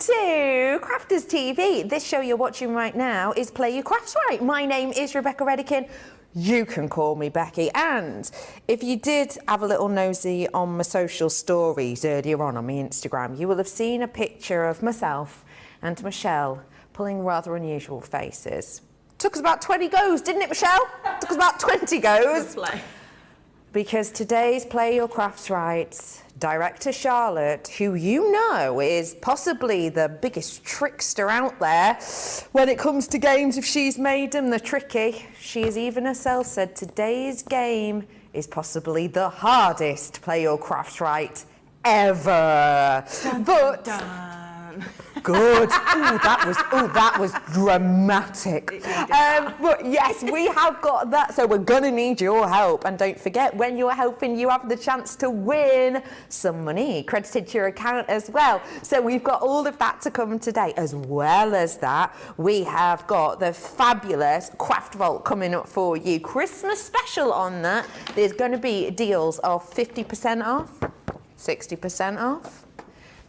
to Crafters TV. This show you're watching right now is Play Your Crafts Right. My name is Rebecca Redican. You can call me Becky. And if you did have a little nosy on my social stories earlier on my Instagram, you will have seen a picture of myself and Michelle pulling rather unusual faces. Took us about 20 goes, didn't it, Michelle? Took us about 20 goes. Because today's Play Your Crafts Right director Charlotte, who you know is possibly the biggest trickster out there when it comes to games if she's made them, the tricky. She has even herself said today's game is possibly the hardest Play Your Crafts Right ever. Dun, but dun, dun. Good. That was dramatic. But yes, we have got that. So we're gonna need your help. And don't forget, when you're helping, you have the chance to win some money credited to your account as well. So we've got all of that to come today. As well as that, we have got the fabulous Craft Vault coming up for you. Christmas special on that. There's gonna be deals of 50% off, 60% off,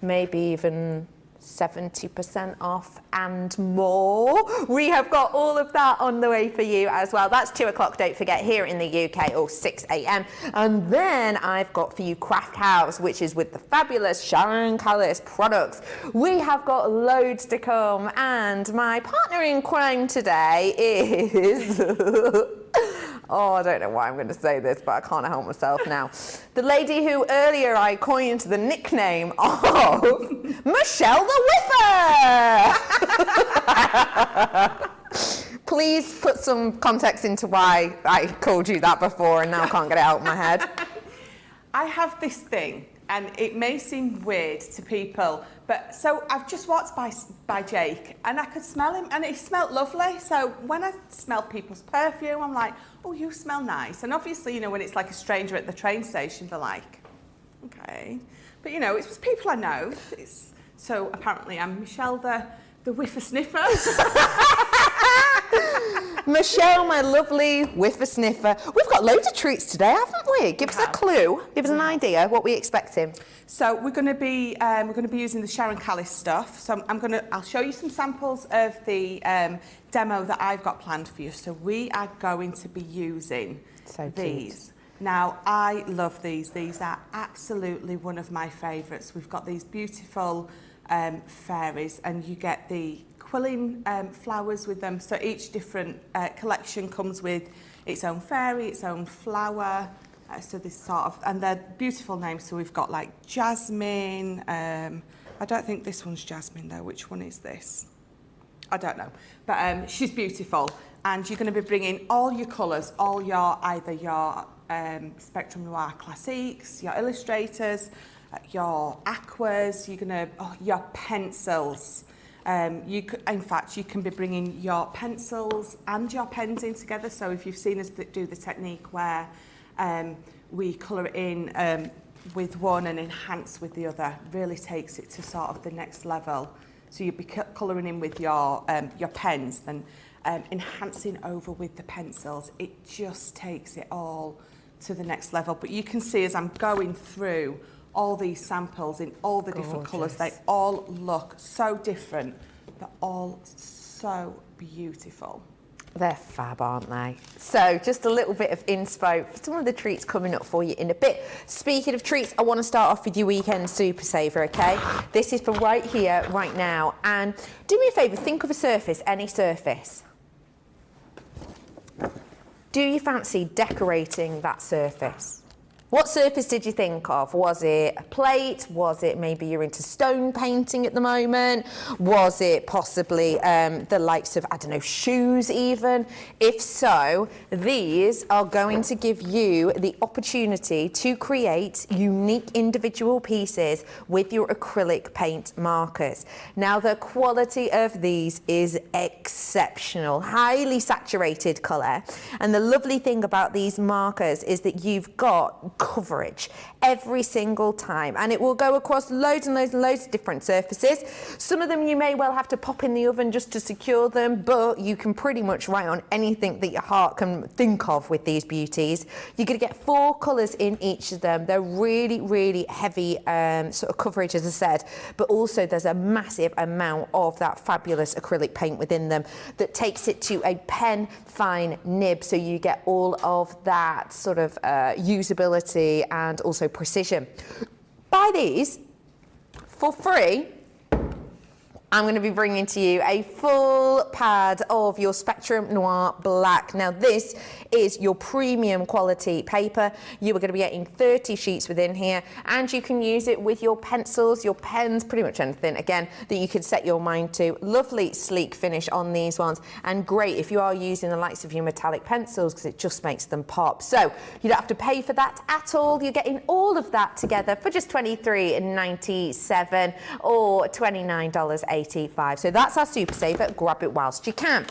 maybe even 70% off and more. We have got all of that on the way for you as well. That's 2 o'clock, don't forget, here in the UK, or 6 a.m. And then I've got for you Craft House, which is with the fabulous Sharon Callis products. We have got loads to come, and my partner in crime today is... Oh, I don't know why I'm going to say this, but I can't help myself now. The lady who earlier I coined the nickname of Michelle the Whiffer. Please put some context into why I called you that before and now I can't get it out of my head. I have this thing, and it may seem weird to people, but so I've just walked by Jake and I could smell him and it smelled lovely. So when I smell people's perfume, I'm like, oh, you smell nice. And obviously, you know, when it's like a stranger at the train station, they're like, okay. But you know, it's just people I know. So apparently I'm Michelle the Whiffer Sniffer. Michelle, my lovely Whiffer Sniffer. We've got loads of treats today, haven't we? Give us a clue. Give us an idea what we're expecting. So we're going to be using the Sharon Callis stuff. So I'll show you some samples of the demo that I've got planned for you. So we are going to be using these. Now, I love these. These are absolutely one of my favourites. We've got these beautiful fairies, and you get the quilling flowers with them. So each different collection comes with its own fairy, its own flower. So this sort of, and they're beautiful names. So we've got like Jasmine. I don't think this one's Jasmine though. Which one is this? I don't know. But she's beautiful. And you're going to be bringing all your colours, all your, either your Spectrum Noir Classiques, your illustrators, your aquas, you're going to, your pencils. In fact, you can be bringing your pencils and your pens in together. So if you've seen us do the technique where we colour it in with one and enhance with the other, really takes it to sort of the next level. So you'll be colouring in with your pens and enhancing over with the pencils. It just takes it all to the next level. But you can see as I'm going through all these samples in all the different colours, they all look so different, but all so beautiful. They're fab, aren't they? So just a little bit of inspo for some of the treats coming up for you in a bit. Speaking of treats, I want to start off with your weekend super saver, okay? This is for right here, right now. And do me a favour, think of a surface, any surface. Do you fancy decorating that surface? What surface did you think of? Was it a plate? Was it maybe you're into stone painting at the moment? Was it possibly the likes of, I don't know, shoes even? If so, these are going to give you the opportunity to create unique individual pieces with your acrylic paint markers. Now, the quality of these is exceptional, highly saturated colour. And the lovely thing about these markers is that you've got coverage every single time, and it will go across loads and loads and loads of different surfaces. Some of them you may well have to pop in the oven just to secure them, but you can pretty much write on anything that your heart can think of with these beauties. You're going to get 4 colours in each of them. They're really, really heavy sort of coverage, as I said, but also there's a massive amount of that fabulous acrylic paint within them that takes it to a pen fine nib, so you get all of that sort of usability and also precision. Buy these for free. I'm going to be bringing to you a full pad of your Spectrum Noir Black. Now this is your premium quality paper. You are going to be getting 30 sheets within here, and you can use it with your pencils, your pens, pretty much anything, again, that you can set your mind to. Lovely sleek finish on these ones, and great if you are using the likes of your metallic pencils, because it just makes them pop. So you don't have to pay for that at all. You're getting all of that together for just $23.97 or $29.85. So that's our Super Saver. Grab it whilst you can.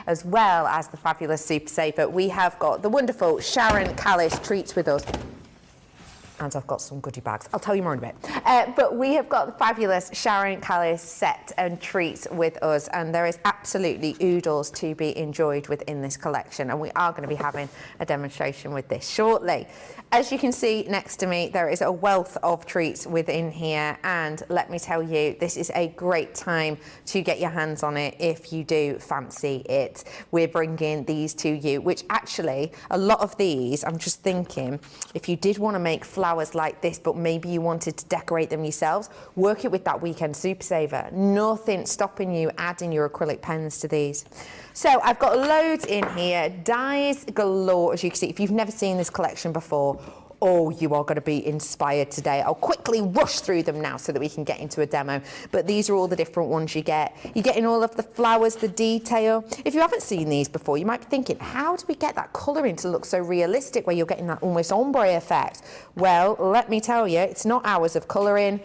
As well as the fabulous Super Saver, we have got the wonderful Sharon Callis treats with us. And I've got some goodie bags. I'll tell you more in a bit. But we have got the fabulous Sharon Callis set and treats with us, and there is absolutely oodles to be enjoyed within this collection, and we are going to be having a demonstration with this shortly. As you can see next to me, there is a wealth of treats within here, and let me tell you, this is a great time to get your hands on it if you do fancy it. We're bringing these to you, which actually, a lot of these, I'm just thinking, if you did want to make flowers like this, but maybe you wanted to decorate them yourselves, work it with that weekend Super Saver. Nothing stopping you adding your acrylic pens to these. So I've got loads in here, dies galore, as you can see. If you've never seen this collection before, oh, you are going to be inspired today. I'll quickly rush through them now so that we can get into a demo. But these are all the different ones you get. You're getting all of the flowers, the detail. If you haven't seen these before, you might be thinking, how do we get that colouring to look so realistic where you're getting that almost ombre effect? Well, let me tell you, it's not hours of colouring.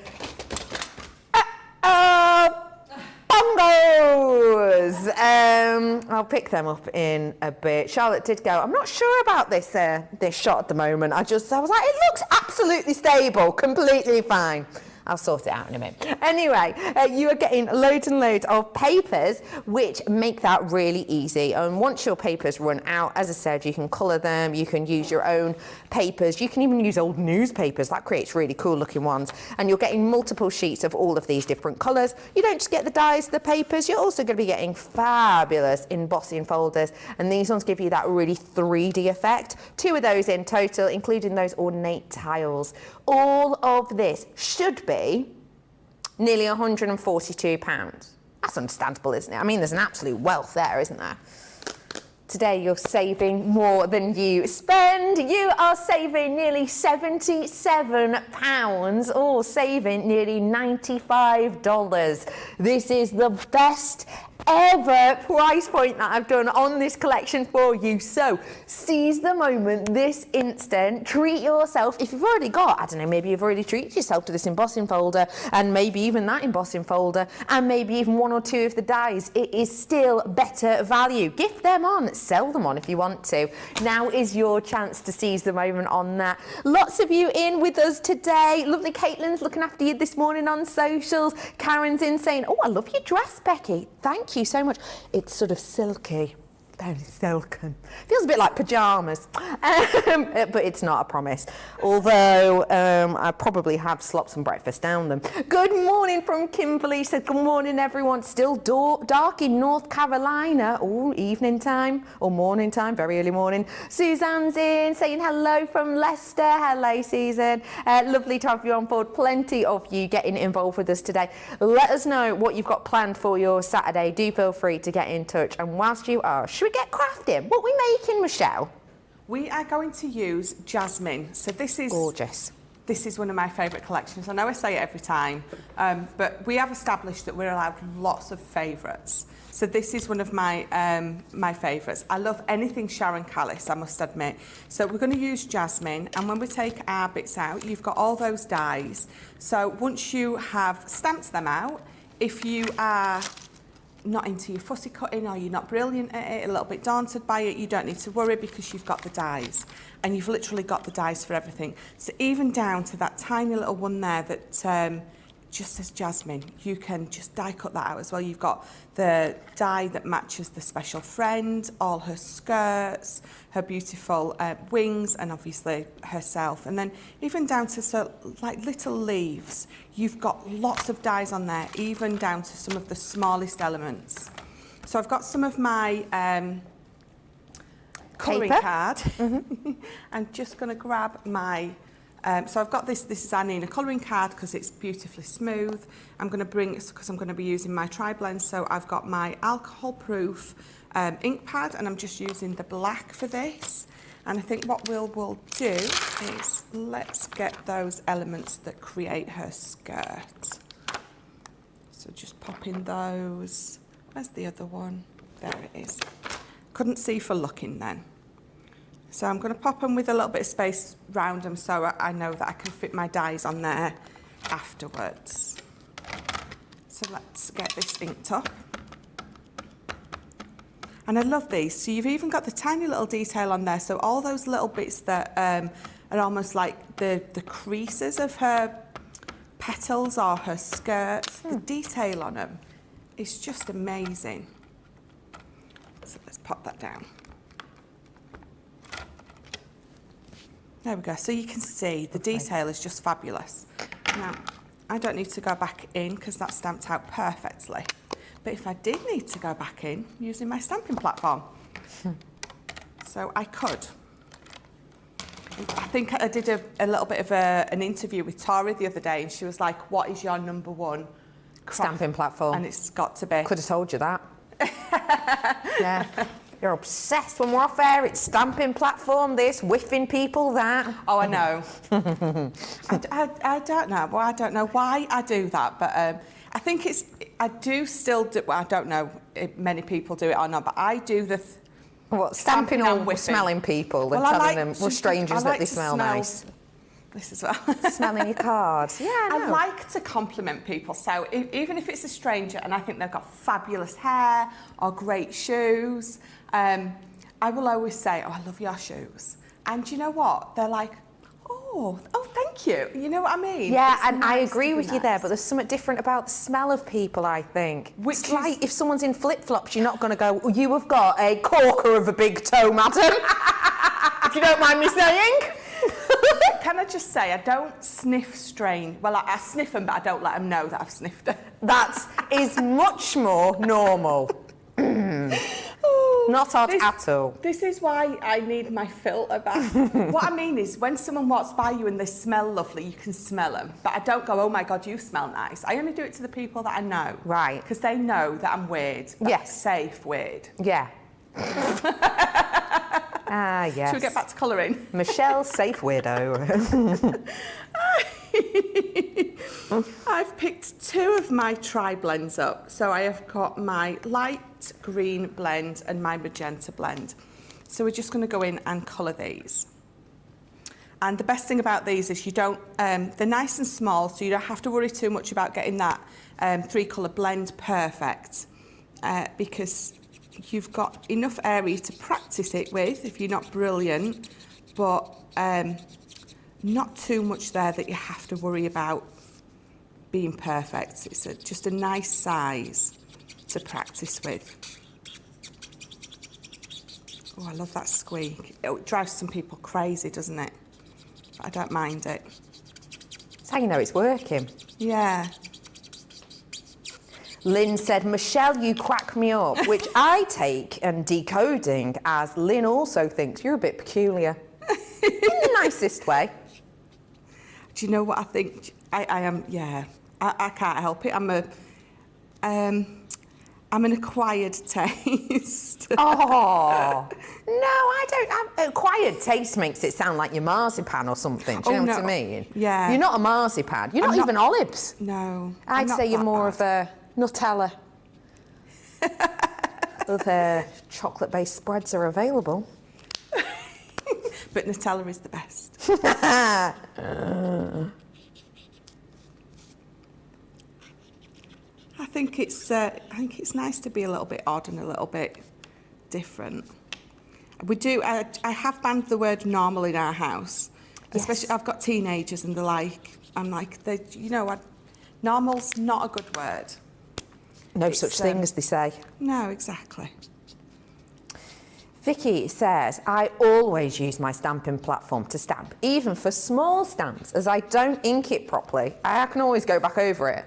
Bongos! I'll pick them up in a bit. Charlotte did go, I'm not sure about this this shot at the moment. I was like, it looks absolutely stable, completely fine. I'll sort it out in a minute. Anyway, you are getting loads and loads of papers, which make that really easy. And once your papers run out, as I said, you can colour them, you can use your own papers, you can even use old newspapers. That creates really cool looking ones. And you're getting multiple sheets of all of these different colours. You don't just get the dies, the papers, you're also going to be getting fabulous embossing folders. And these ones give you that really 3D effect. 2 of those in total, including those ornate tiles. All of this should be nearly £142. That's understandable, isn't it? I mean, there's an absolute wealth there, isn't there? Today you're saving more than you spend. You are saving nearly £77 or saving nearly $95. This is the best ever price point that I've done on this collection for you. So seize the moment this instant, treat yourself. If you've already got, I don't know, maybe you've already treated yourself to this embossing folder, and maybe even that embossing folder, and maybe even 1 or 2 of the dies, it is still better value. Gift them on, sell them on if you want to. Now is your chance to seize the moment on that. Lots of you in with us today. Lovely Caitlin's looking after you this morning on socials. Karen's in saying, oh, I love your dress, Becky. Thank you so much. It's sort of silky, very silken. Feels a bit like pyjamas, but it's not, I promise. Although I probably have slopped some breakfast down them. Good morning from Kimberly. Said good morning, everyone. Still dark in North Carolina. Oh, evening time or morning time, very early morning. Suzanne's in saying hello from Leicester. Hello, Susan. Lovely to have you on board. Plenty of you getting involved with us today. Let us know what you've got planned for your Saturday. Do feel free to get in touch. And whilst you are, should we get crafting? What are we making, Michelle? We are going to use jasmine. So this is gorgeous. This is one of my favourite collections. I know I say it every time, but we have established that we're allowed lots of favourites. So this is one of my my favourites. I love anything Sharon Callis, I must admit. So we're going to use jasmine, and when we take our bits out, you've got all those dies. So once you have stamped them out, if you are not into your fussy cutting or you're not brilliant at it, a little bit daunted by it, you don't need to worry because you've got the dies. And you've literally got the dies for everything. So even down to that tiny little one there that just says Jasmine, you can just die cut that out as well. You've got the die that matches the special friend, all her skirts, her beautiful wings, and obviously herself. And then even down to like little leaves, you've got lots of dies on there, even down to some of the smallest elements. So I've got some of my colouring card. Mm-hmm. I'm just going to grab my so I've got this is our Nina colouring card because it's beautifully smooth. I'm going to bring, because I'm going to be using my tri-blend, so I've got my alcohol proof ink pad, and I'm just using the black for this. And I think what we'll do is let's get those elements that create her skirt. So just pop in those. Where's the other one? There it is. Couldn't see for looking then. So I'm going to pop them with a little bit of space round them so I know that I can fit my dies on there afterwards. So let's get this inked up. And I love these. So you've even got the tiny little detail on there. So all those little bits that are almost like the creases of her petals or her skirts, the detail on them is just amazing. So let's pop that down. There we go. So you can see the detail is just fabulous. Now, I don't need to go back in because that's stamped out perfectly. But if I did need to go back in using my stamping platform, so I could. I think I did a little bit of an interview with Tori the other day, and she was like, what is your number one stamping platform? And it's got to be. Could have told you that. Yeah. You're obsessed when we're off air. It's stamping platform, this, whiffing people, that. Oh, I know. I don't know. Well, I don't know why I do that, but I think I do still do. Well, I don't know if many people do it or not, but I do the. What, stamping or smelling people and telling them we're strangers that they smell nice? This as well. Smelling your cards. Yeah, I like to compliment people. So even if it's a stranger and I think they've got fabulous hair or great shoes, I will always say, oh, I love your shoes. And you know what? They're like, oh, thank you. You know what I mean? Yeah, it's and nice, I agree with you there, but there's something different about the smell of people, I think. It's like if someone's in flip-flops, you're not going to go, oh, you have got a corker of a big toe, madam. If you don't mind me saying. Can I just say, I don't sniff strange. Well, I sniff them, but I don't let them know that I've sniffed them. That is much more normal. Not odd at all. This is why I need my filter back. What I mean is, when someone walks by you and they smell lovely, you can smell them. But I don't go, oh my God, you smell nice. I only do it to the people that I know. Right. Because they know that I'm weird. Yes. Safe weird. Yeah. Ah, yes. Should we get back to colouring? Michelle, safe weirdo. I've picked two of my tri-blends up. So I have got my light green blend and my magenta blend. So we're just going to go in and colour these. And the best thing about these is you don't, they're nice and small, so you don't have to worry too much about getting that 3-colour blend perfect, because you've got enough area to practice it with if you're not brilliant, but not too much there that you have to worry about being perfect. It's just a nice size to practice with. Oh, I love that squeak. It drives some people crazy, doesn't it? But I don't mind it. That's how you know it's working. Yeah. Lynn said, Michelle, you crack me up, which I take and decoding as Lynn also thinks you're a bit peculiar. In the nicest way. Do you know what I think? I am, yeah. I can't help it. I'm an acquired taste. Oh, no, I don't. Acquired taste makes it sound like you're marzipan or something. Do you know what I mean? Yeah. You're not a marzipan. You're not even olives. No. I'd say you're more of a Nutella. Other chocolate-based spreads are available. But Nutella is the best. I think it's nice to be a little bit odd and a little bit different. We do. I have banned the word normal in our house, especially I've got teenagers and they're like, I'm like, normal's not a good word. No such thing, as they say. No, exactly. Vicky says, I always use my stamping platform to stamp, even for small stamps, as I don't ink it properly. I can always go back over it.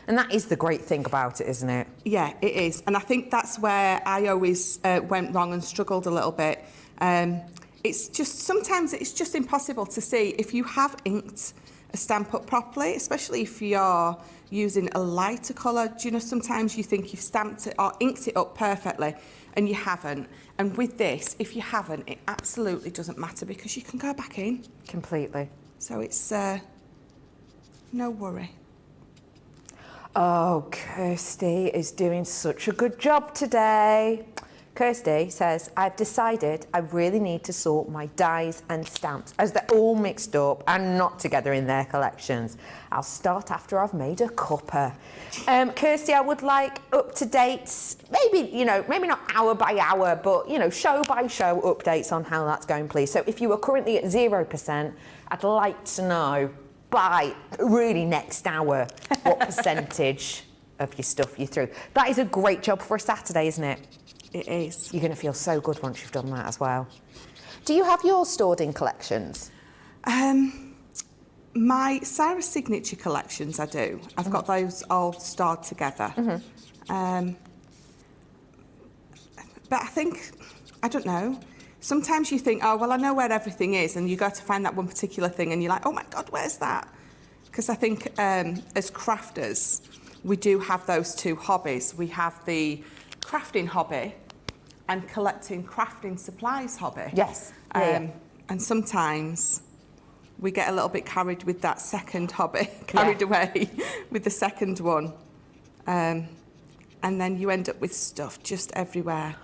And that is the great thing about it, isn't it? Yeah, it is. And I think that's where I always went wrong and struggled a little bit. It's just, sometimes it's just impossible to see if you have inked a stamp up properly, especially if you're using a lighter colour. Do you know, sometimes you think you've stamped it or inked it up perfectly and you haven't. And with this, if you haven't, it absolutely doesn't matter because you can go back in. Completely. So it's no worry. Oh, Kirsty is doing such a good job today. Kirsty says, I've decided I really need to sort my dies and stamps as they're all mixed up and not together in their collections. I'll start after I've made a cuppa. Kirsty, I would like up-to-dates, maybe not hour by hour, but, show by show updates on how that's going, please. So if you are currently at 0%, I'd like to know by really next hour what percentage of your stuff you're through. That is a great job for a Saturday, isn't it? It is. You're going to feel so good once you've done that as well. Do you have yours stored in collections? My Sarah Signature collections, I do. I've got those all stored together. But I think, I don't know, sometimes you think, oh, well, I know where everything is, and you go to find that one particular thing, and you're like, oh, my God, where's that? Because I think as crafters, we do have those two hobbies. We have the crafting hobby and collecting crafting supplies hobby. Yes. And sometimes we get a little bit carried with that second hobby, carried away with the second one. And then you end up with stuff just everywhere.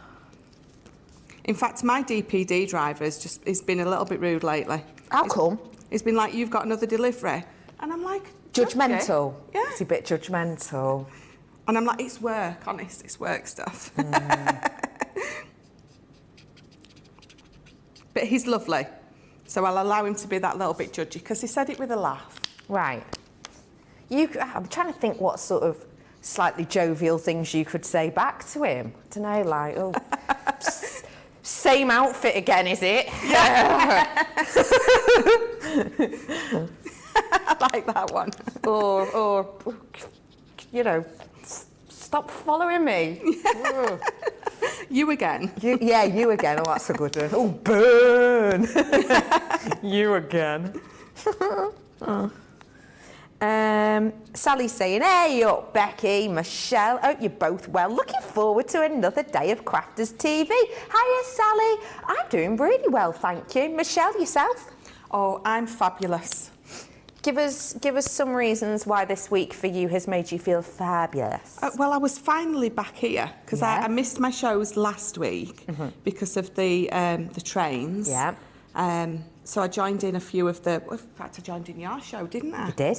In fact, my DPD driver has been a little bit rude lately. How come? It's been like, you've got another delivery. And I'm like, judgmental. Yeah. It's a bit judgmental. And I'm like, it's work, honest, it's work stuff. But he's lovely. So I'll allow him to be that little bit judgy because he said it with a laugh. Right. I'm trying to think what sort of slightly jovial things you could say back to him. I don't know, like, oh, same outfit again, is it? Yeah. I like that one. Or, stop following me. You again. You again. Oh, that's a good one. Oh, burn. You again. Sally's saying, hey up, Becky, Michelle. Hope you're both well. Looking forward to another day of Crafters TV. Hiya, Sally. I'm doing really well, thank you. Michelle, yourself? Oh, I'm fabulous. Give us some reasons why this week for you has made you feel fabulous. Well, I was finally back here because I missed my shows last week because of the trains. Yeah. So I joined in a few of the... In fact, I joined in your show, didn't I? You did.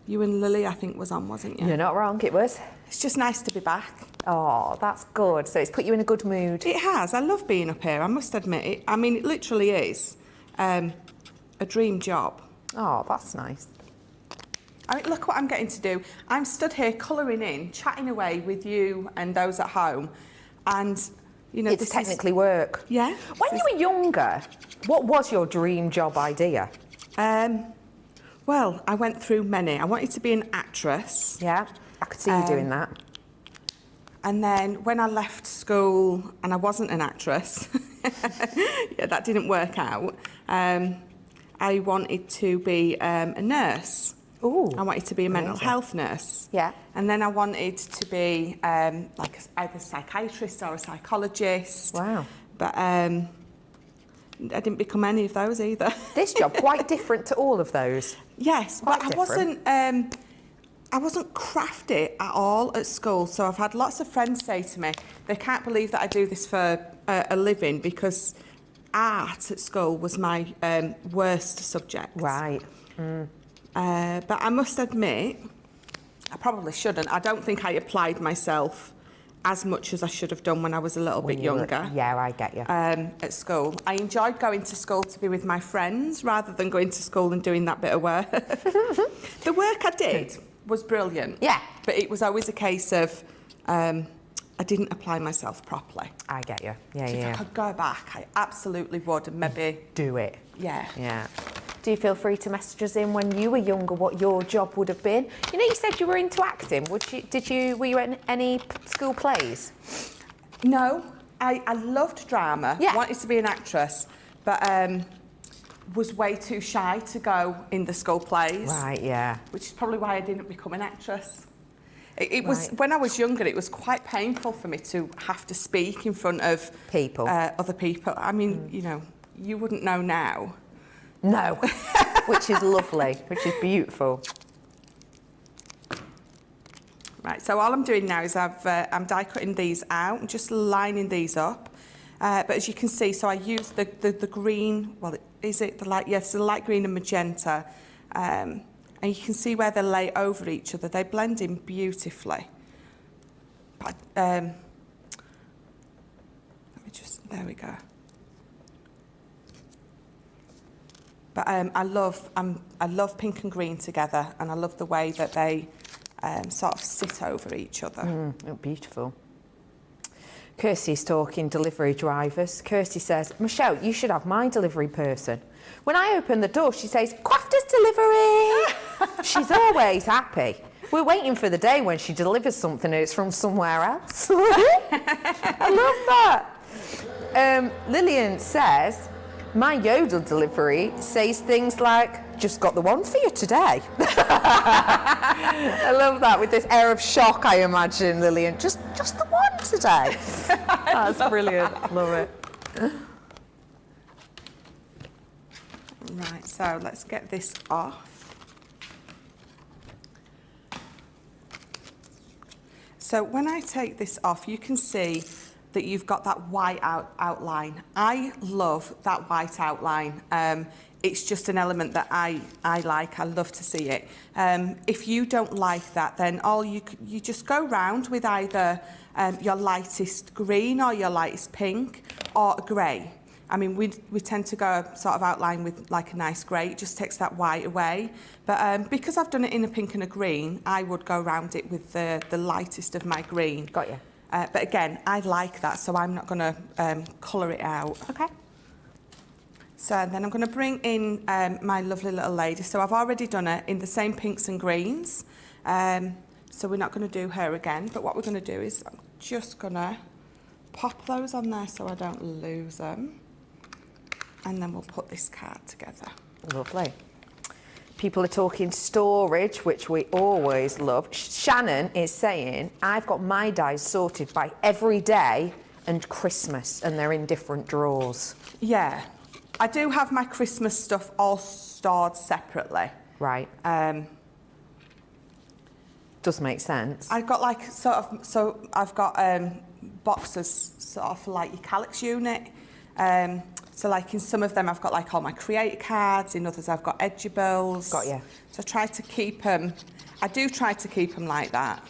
You and Lily, I think, was on, wasn't you? You're not wrong, it was. It's just nice to be back. Oh, that's good. So it's put you in a good mood. It has. I love being up here, I must admit it. I mean, it literally is a dream job. Oh, that's nice. I mean, look what I'm getting to do. I'm stood here colouring in, chatting away with you and those at home. And, it's technically work. Yeah. When you were younger, what was your dream job idea? Well, I went through many. I wanted to be an actress. Yeah, I could see you doing that. And then when I left school and I wasn't an actress, that didn't work out. I wanted to be a nurse. Ooh, I wanted to be a mental health nurse. Yeah. And then I wanted to be like either a psychiatrist or a psychologist. Wow. But I didn't become any of those either. This job, quite different to all of those. Yes, Quite but different. I wasn't crafty at all at school. So I've had lots of friends say to me, they can't believe that I do this for a living because art at school was my worst subject. Right. But I must admit, I probably shouldn't. I don't think I applied myself as much as I should have done when I was a little bit younger. Yeah, I get you. At school. I enjoyed going to school to be with my friends rather than going to school and doing that bit of work. The work I did was brilliant. Yeah. But it was always a case of I didn't apply myself properly. I get you. Yeah, So yeah. if I could go back, I absolutely would, and maybe Do it. yeah. Yeah. Do you feel free to message us in when you were younger what your job would have been? You know, you said you were into acting. Were you in any school plays? No, I loved drama. Yeah. Wanted to be an actress, but was way too shy to go in the school plays. Right, yeah. Which is probably why I didn't become an actress. It was Right. when I was younger. It was quite painful for me to have to speak in front of People. other people. I mean, you know, you wouldn't know now. No. Which is lovely, which is beautiful. Right. So all I'm doing now is I'm die cutting these out and just lining these up. But as you can see, so I use the green. Well, is it the light? Yes, the light green and magenta. And you can see where they lay over each other. They blend in beautifully. But, let me just, there we go. But I love pink and green together, and I love the way that they sort of sit over each other. Oh, beautiful. Kirsty's talking delivery drivers. Kirsty says, Michelle, you should have my delivery person. When I open the door, she says, Crafter's delivery. She's always happy. We're waiting for the day when she delivers something and it's from somewhere else. I love that. Lillian says, my Yodel delivery says things like, just got the one for you today. I love that, with this air of shock, I imagine, Lillian. Just the one today. That's brilliant. Love it. Right, so let's get this off. So when I take this off, you can see that you've got that white outline. I love that white outline. It's just an element that I like. I love to see it. If you don't like that, then you just go round with either your lightest green or your lightest pink or a grey. I mean, we tend to go sort of outline with like a nice grey. It just takes that white away. But because I've done it in a pink and a green, I would go round it with the lightest of my green. Got you. But again, I like that, so I'm not going to colour it out. Okay. So then I'm going to bring in my lovely little lady. So I've already done it in the same pinks and greens. So we're not going to do her again. But what we're going to do is I'm just going to pop those on there so I don't lose them. And then we'll put this card together. Lovely. People are talking storage, which we always love. Shannon is saying, I've got my dies sorted by every day and Christmas, and they're in different drawers. Yeah. I do have my Christmas stuff all stored separately. Right. Does make sense. I've got like so I've got boxes sort of for like your calyx unit. So like in some of them I've got like all my creator cards, in others I've got Edgeables. Got you. So I try to keep them, I do try to keep them like that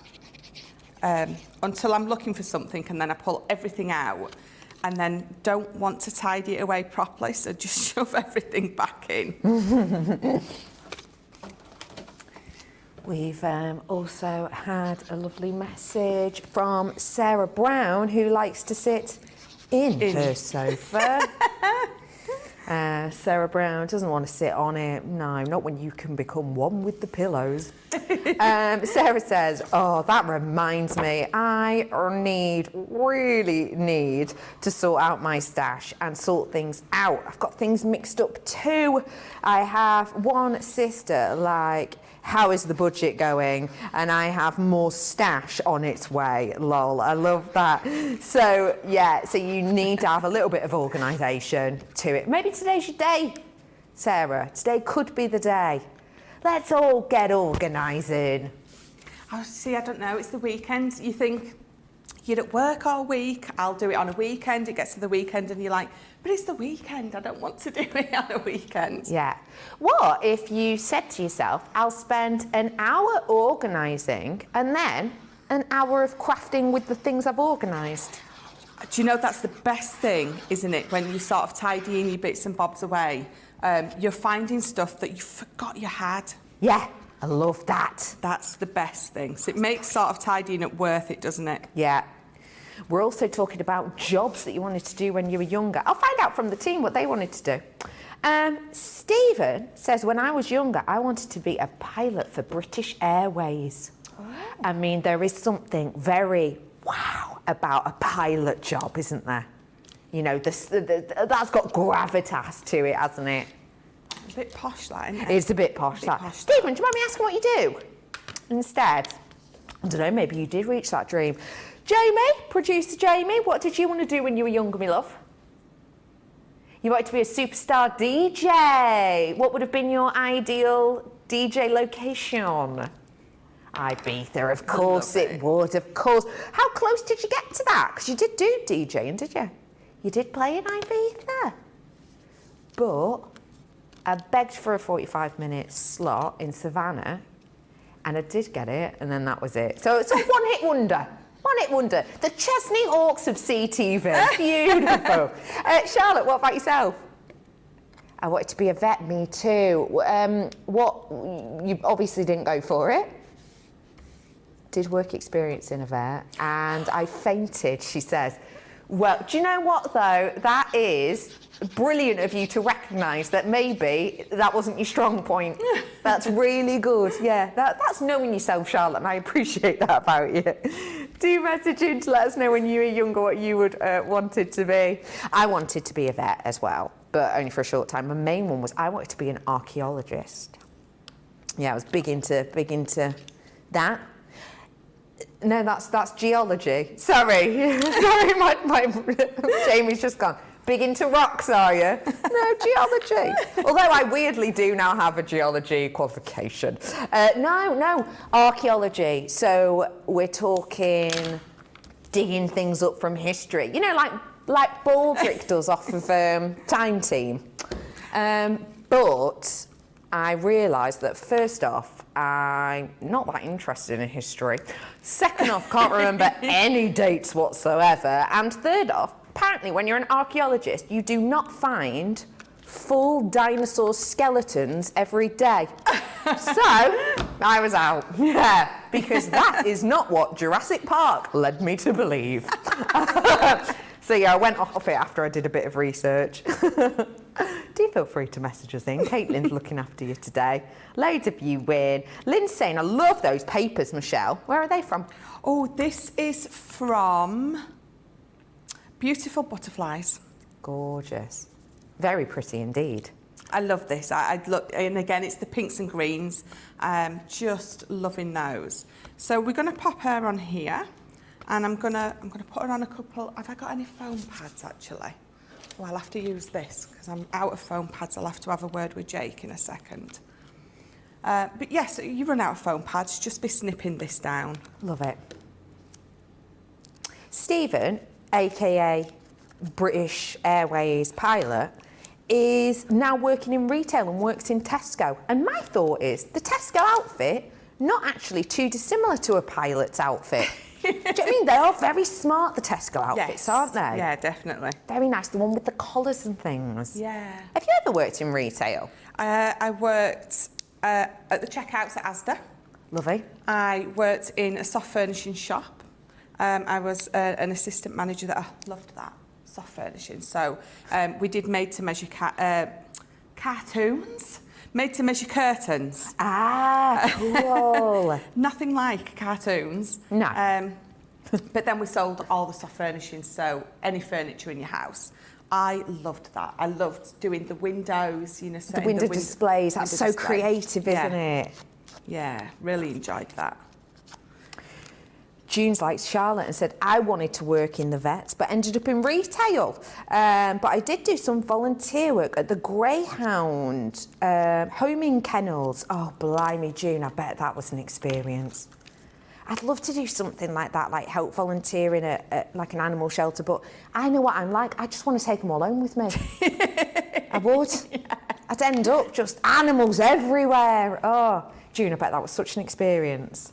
until I'm looking for something, and then I pull everything out and then don't want to tidy it away properly, so just shove everything back in. We've also had a lovely message from Sarah Brown, who likes to sit in her sofa. Sarah Brown doesn't want to sit on it. No, not when you can become one with the pillows. Sarah says, oh, that reminds me, I really need to sort out my stash and sort things out. I've got things mixed up too. I have one sister like, how is the budget going? And I have more stash on its way. Lol, I love that. So yeah, so you need to have a little bit of organisation to it. Maybe today's your day, Sarah. Today could be the day. Let's all get organising. Oh, see, I don't know, it's the weekend. You think, you're at work all week, I'll do it on a weekend, it gets to the weekend and you're like, but it's the weekend, I don't want to do it on a weekend. Yeah. What if you said to yourself, I'll spend an hour organising and then an hour of crafting with the things I've organised? Do you know that's the best thing, isn't it? When you sort of tidying your bits and bobs away, you're finding stuff that you forgot you had. Yeah, I love that. That's the best thing. So it makes sort of tidying it worth it, doesn't it? Yeah. We're also talking about jobs that you wanted to do when you were younger. I'll find out from the team what they wanted to do. Stephen says, when I was younger, I wanted to be a pilot for British Airways. Oh. I mean, there is something very wow about a pilot job, isn't there? You know, that's got gravitas to it, hasn't it? A bit posh, that, isn't it? It's a bit posh, that. Stephen, do you mind me asking what you do instead? I don't know, maybe you did reach that dream. Jamie, producer Jamie, what did you want to do when you were younger, my love? You wanted to be a superstar DJ. What would have been your ideal DJ location? Ibiza, of course it would, of course. How close did you get to that? Because you did do DJing, did you? You did play in Ibiza. But I begged for a 45-minute slot in Savannah, and I did get it, and then that was it. So it's a one-hit wonder. One-hit wonder. The Chesney Hawks of CTV. Beautiful. Charlotte, what about yourself? I wanted to be a vet, me too. You obviously didn't go for it. Did work experience in a vet, and I fainted, she says. Well, do you know what though? That is brilliant of you to recognise that maybe that wasn't your strong point. That's really good. Yeah, that's knowing yourself, Charlotte, and I appreciate that about you. Do message in to let us know when you were younger what you would wanted to be. I wanted to be a vet as well, but only for a short time. My main one was I wanted to be an archaeologist. Yeah, I was big into that. No, that's geology. Sorry, sorry, my Jamie's just gone. Big into rocks, are you? No, geology. Although I weirdly do now have a geology qualification. No, archaeology. So we're talking digging things up from history. You know, like Baldrick does off of Time Team. But I realised that first off, I'm not that interested in history. Second off, can't remember any dates whatsoever. And third off, apparently when you're an archaeologist, you do not find full dinosaur skeletons every day. So I was out, yeah, because that is not what Jurassic Park led me to believe. So yeah, I went off it after I did a bit of research. Do feel free to message us in. Caitlin's looking after you today. Loads of you win. Lynn's saying, I love those papers, Michelle. Where are they from? Oh, this is from Beautiful Butterflies. Gorgeous. Very pretty indeed. I love this. I'd look, and again, it's the pinks and greens. Just loving those. So we're going to pop her on here, and I'm gonna put her on a couple. Have I got any foam pads actually? Well, I'll have to use this because I'm out of foam pads. I'll have to have a word with Jake in a second. But yes, you run out of foam pads, just be snipping this down. Love it. Stephen, aka British Airways pilot, is now working in retail and works in Tesco. And my thought is the Tesco outfit, not actually too dissimilar to a pilot's outfit. Do you know what I mean? They are very smart, the Tesco outfits, aren't they? Yeah, definitely. Very nice, the one with the collars and things. Yeah. Have you ever worked in retail? I worked at the checkouts at Asda. Lovely. I worked in a soft furnishing shop. I was an assistant manager that I loved that, soft furnishing. So we did made-to-measure cartoons. Made-to-measure curtains. Ah, cool. Nothing like cartoons. No. But then we sold all the soft furnishings, so any furniture in your house. I loved that. I loved doing the windows, you know. The window displays. That's so creative, isn't it? Yeah, really enjoyed that. June's like Charlotte and said, I wanted to work in the vets, but ended up in retail. But I did do some volunteer work at the Greyhound homing kennels. Oh, blimey, June, I bet that was an experience. I'd love to do something like that, like help volunteering at like an animal shelter, but I know what I'm like. I just want to take them all home with me. I would. Yeah. I'd end up just animals everywhere. Oh, June, I bet that was such an experience.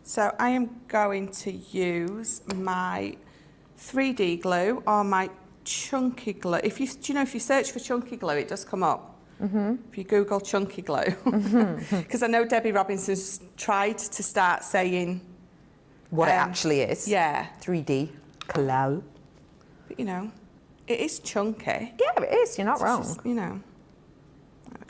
So I am going to use my 3D glue or my chunky glue. If you search for chunky glue, it does come up. Mm-hmm. If you Google chunky glue, because I know Debbie Robinson's tried to start saying what it actually is. Yeah, 3D glue. But it is chunky. Yeah, it is. You're not wrong. Just, there we go.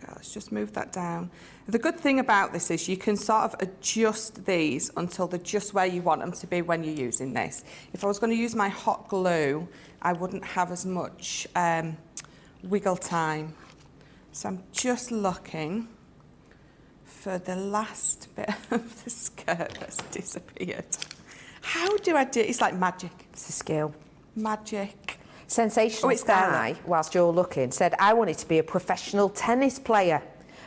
Let's just move that down. The good thing about this is you can sort of adjust these until they're just where you want them to be when you're using this. If I was going to use my hot glue, I wouldn't have as much wiggle time. So I'm just looking for the last bit of the skirt that's disappeared. How do I do it? It's like magic. It's a skill. Magic. Sensational Sky, whilst you're looking, said, I wanted to be a professional tennis player,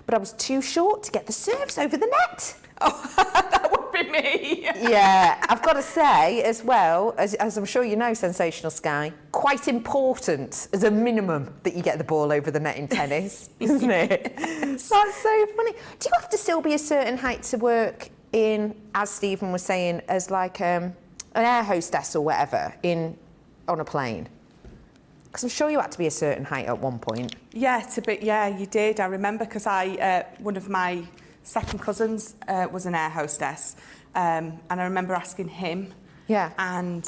but I was too short to get the serves over the net. Oh, that would be me. Yeah, I've got to say as well, as I'm sure you know, Sensational Sky, quite important as a minimum that you get the ball over the net in tennis, isn't it? That's so funny. Do you have to still be a certain height to work in, as Stephen was saying, as like an air hostess or whatever on a plane? Because I'm sure you had to be a certain height at one point. Yeah, you did. I remember because one of my second cousins was an air hostess, and I remember asking him. Yeah. And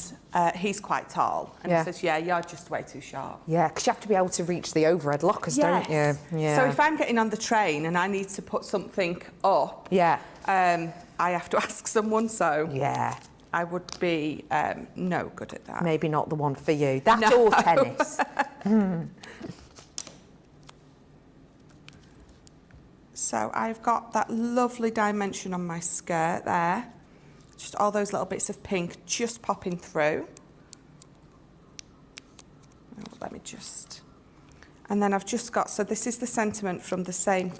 he's quite tall, and he says, "Yeah, you're just way too short." Yeah, because you have to be able to reach the overhead lockers, don't you? Yeah. So if I'm getting on the train and I need to put something up, I have to ask someone. So yeah. I would be no good at that. Maybe not the one for you. That or tennis. So I've got that lovely dimension on my skirt there. Just all those little bits of pink just popping through. Oh, let me just... And then I've just got... So this is the sentiment from the same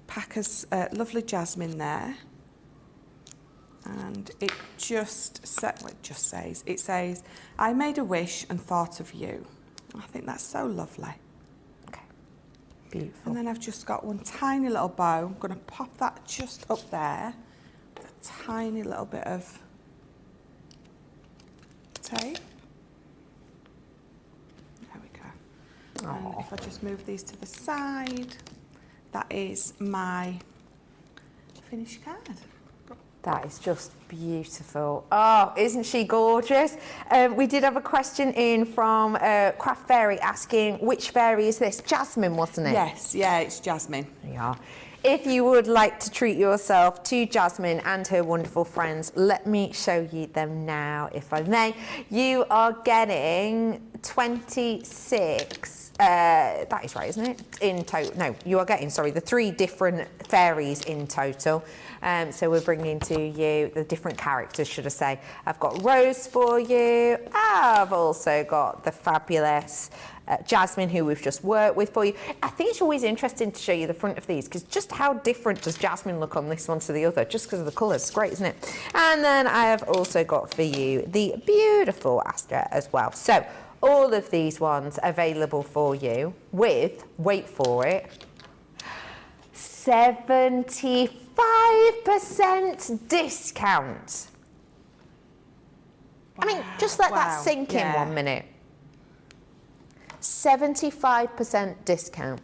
Packers lovely jasmine there. And it just says, I made a wish and thought of you. I think that's so lovely. Okay, beautiful. And then I've just got one tiny little bow. I'm going to pop that just up there. With a tiny little bit of tape. There we go. Aww. And if I just move these to the side, that is my finished card. That is just beautiful. Oh, isn't she gorgeous? We did have a question in from Craft Fairy asking, which fairy is this? Jasmine, wasn't it? Yes, yeah, it's Jasmine. Yeah. If you would like to treat yourself to Jasmine and her wonderful friends, let me show you them now, if I may. You are getting 26... that is right, isn't it? In total, no, you are getting, the 3 different fairies in total. So we're bringing to you the different characters, should I say. I've got Rose for you. I've also got the fabulous Jasmine, who we've just worked with for you. I think it's always interesting to show you the front of these, because just how different does Jasmine look on this one to the other, just because of the colours. It's great, isn't it? And then I have also got for you the beautiful Astra as well. So all of these ones available for you with, wait for it, 75% discount. Wow. I mean, just let that sink in 1 minute. 75% discount.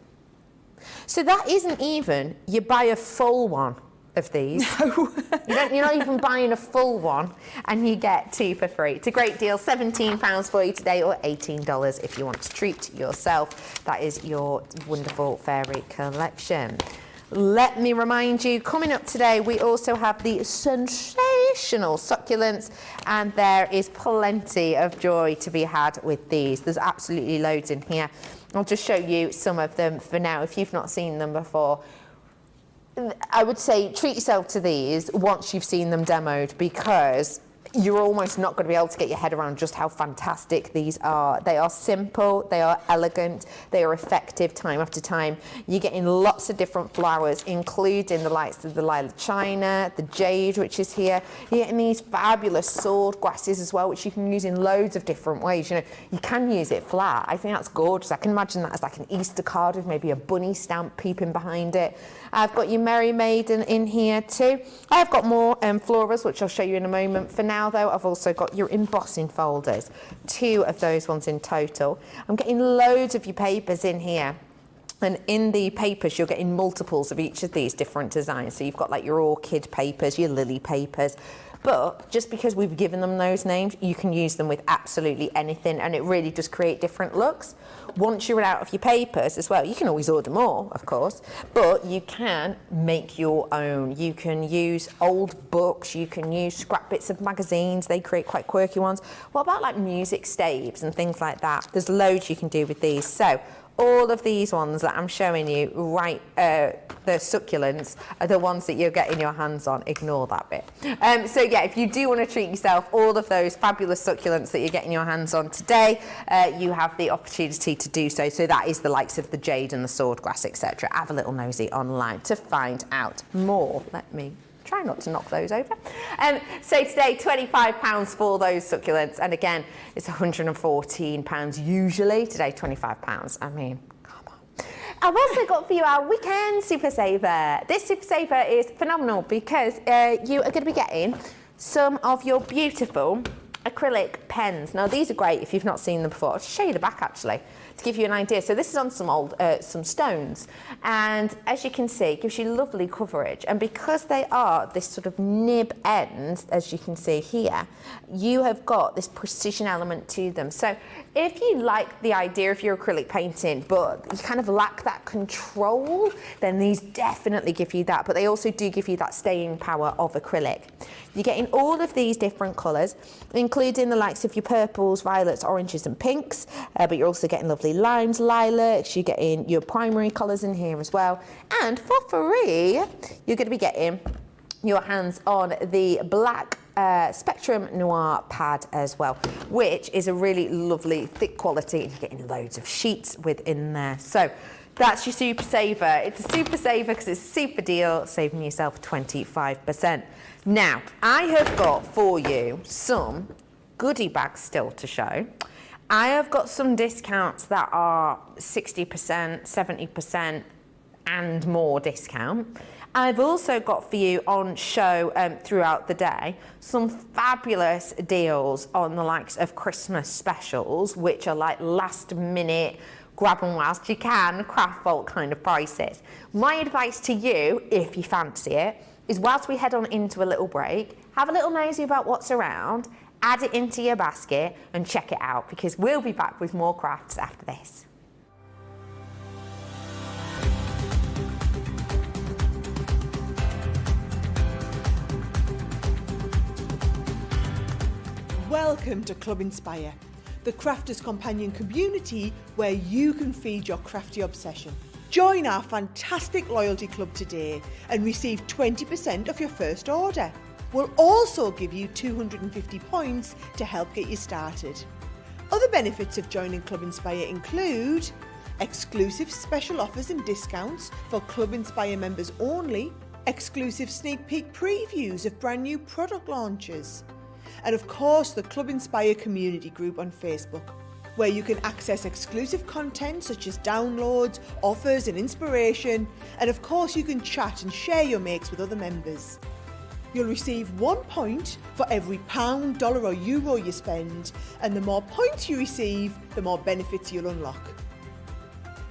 So that isn't even, you buy a full one of these. No. You're not even buying a full one and you get 2 for free. It's a great deal. £17 for you today, or $18 if you want to treat yourself. That is your wonderful fairy collection. Let me remind you, coming up today, we also have the sensational succulents, and there is plenty of joy to be had with these. There's absolutely loads in here. I'll just show you some of them for now if you've not seen them before. I would say treat yourself to these once you've seen them demoed, because you're almost not going to be able to get your head around just how fantastic these are. They are simple, they are elegant, they are effective time after time. You're getting lots of different flowers, including the likes of the lilac china, the jade, which is here. You're getting these fabulous sword grasses as well, which you can use in loads of different ways. You know, you can use it flat. I think that's gorgeous. I can imagine that as like an Easter card with maybe a bunny stamp peeping behind it. I've got your Merry Maiden in here too. I've got more florals, which I'll show you in a moment. For now, though, I've also got your embossing folders, 2 of those ones in total. I'm getting loads of your papers in here. And in the papers, you're getting multiples of each of these different designs. So you've got like your orchid papers, your lily papers. But just because we've given them those names, you can use them with absolutely anything, and it really does create different looks. Once you run out of your papers as well, you can always order more, of course, but you can make your own. You can use old books, you can use scrap bits of magazines, they create quite quirky ones. What about like music staves and things like that? There's loads you can do with these. So all of these ones that I'm showing you, right, the succulents, are the ones that you're getting your hands on. Ignore that bit. So yeah, if you do want to treat yourself, all of those fabulous succulents that you're getting your hands on today, you have the opportunity to do so. So that is the likes of the jade and the swordgrass, etc. Have a little nosy online to find out more. Let me try not to knock those over. So today, £25 for those succulents. And again, it's £114 usually. Today, £25. I mean, come on. I've also got for you our weekend Super Saver. This Super Saver is phenomenal because you are going to be getting some of your beautiful acrylic pens. Now, these are great if you've not seen them before. I'll show you the back, actually, to give you an idea. So this is on some old, some stones. And as you can see, it gives you lovely coverage. And because they are this sort of nib end, as you can see here, you have got this precision element to them. So if you like the idea of your acrylic painting, but you kind of lack that control, then these definitely give you that. But they also do give you that staying power of acrylic. You're getting all of these different colours, including the likes of your purples, violets, oranges and pinks, but you're also getting lovely limes, lilacs, you're getting your primary colours in here as well. And for free, you're going to be getting your hands on the black Spectrum Noir pad as well, which is a really lovely thick quality, and you're getting loads of sheets within there. So that's your Super Saver. It's a Super Saver because it's a super deal, saving yourself 25%. Now, I have got for you some goodie bags still to show. I have got some discounts that are 60%, 70% and more discount. I've also got for you on show throughout the day some fabulous deals on the likes of Christmas specials, which are like last minute, grab them whilst you can, craft vault kind of prices. My advice to you, if you fancy it, is whilst we head on into a little break, have a little nosy about what's around, add it into your basket and check it out, because we'll be back with more crafts after this. Welcome to Club Inspire, the crafters' companion community where you can feed your crafty obsession. Join our fantastic loyalty club today and receive 20% off your first order. We'll also give you 250 points to help get you started. Other benefits of joining Club Inspire include exclusive special offers and discounts for Club Inspire members only, exclusive sneak peek previews of brand new product launches, and of course the Club Inspire community group on Facebook, where you can access exclusive content such as downloads, offers and inspiration, and of course you can chat and share your makes with other members. You'll receive 1 point for every £1, dollar or euro you spend, and the more points you receive, the more benefits you'll unlock.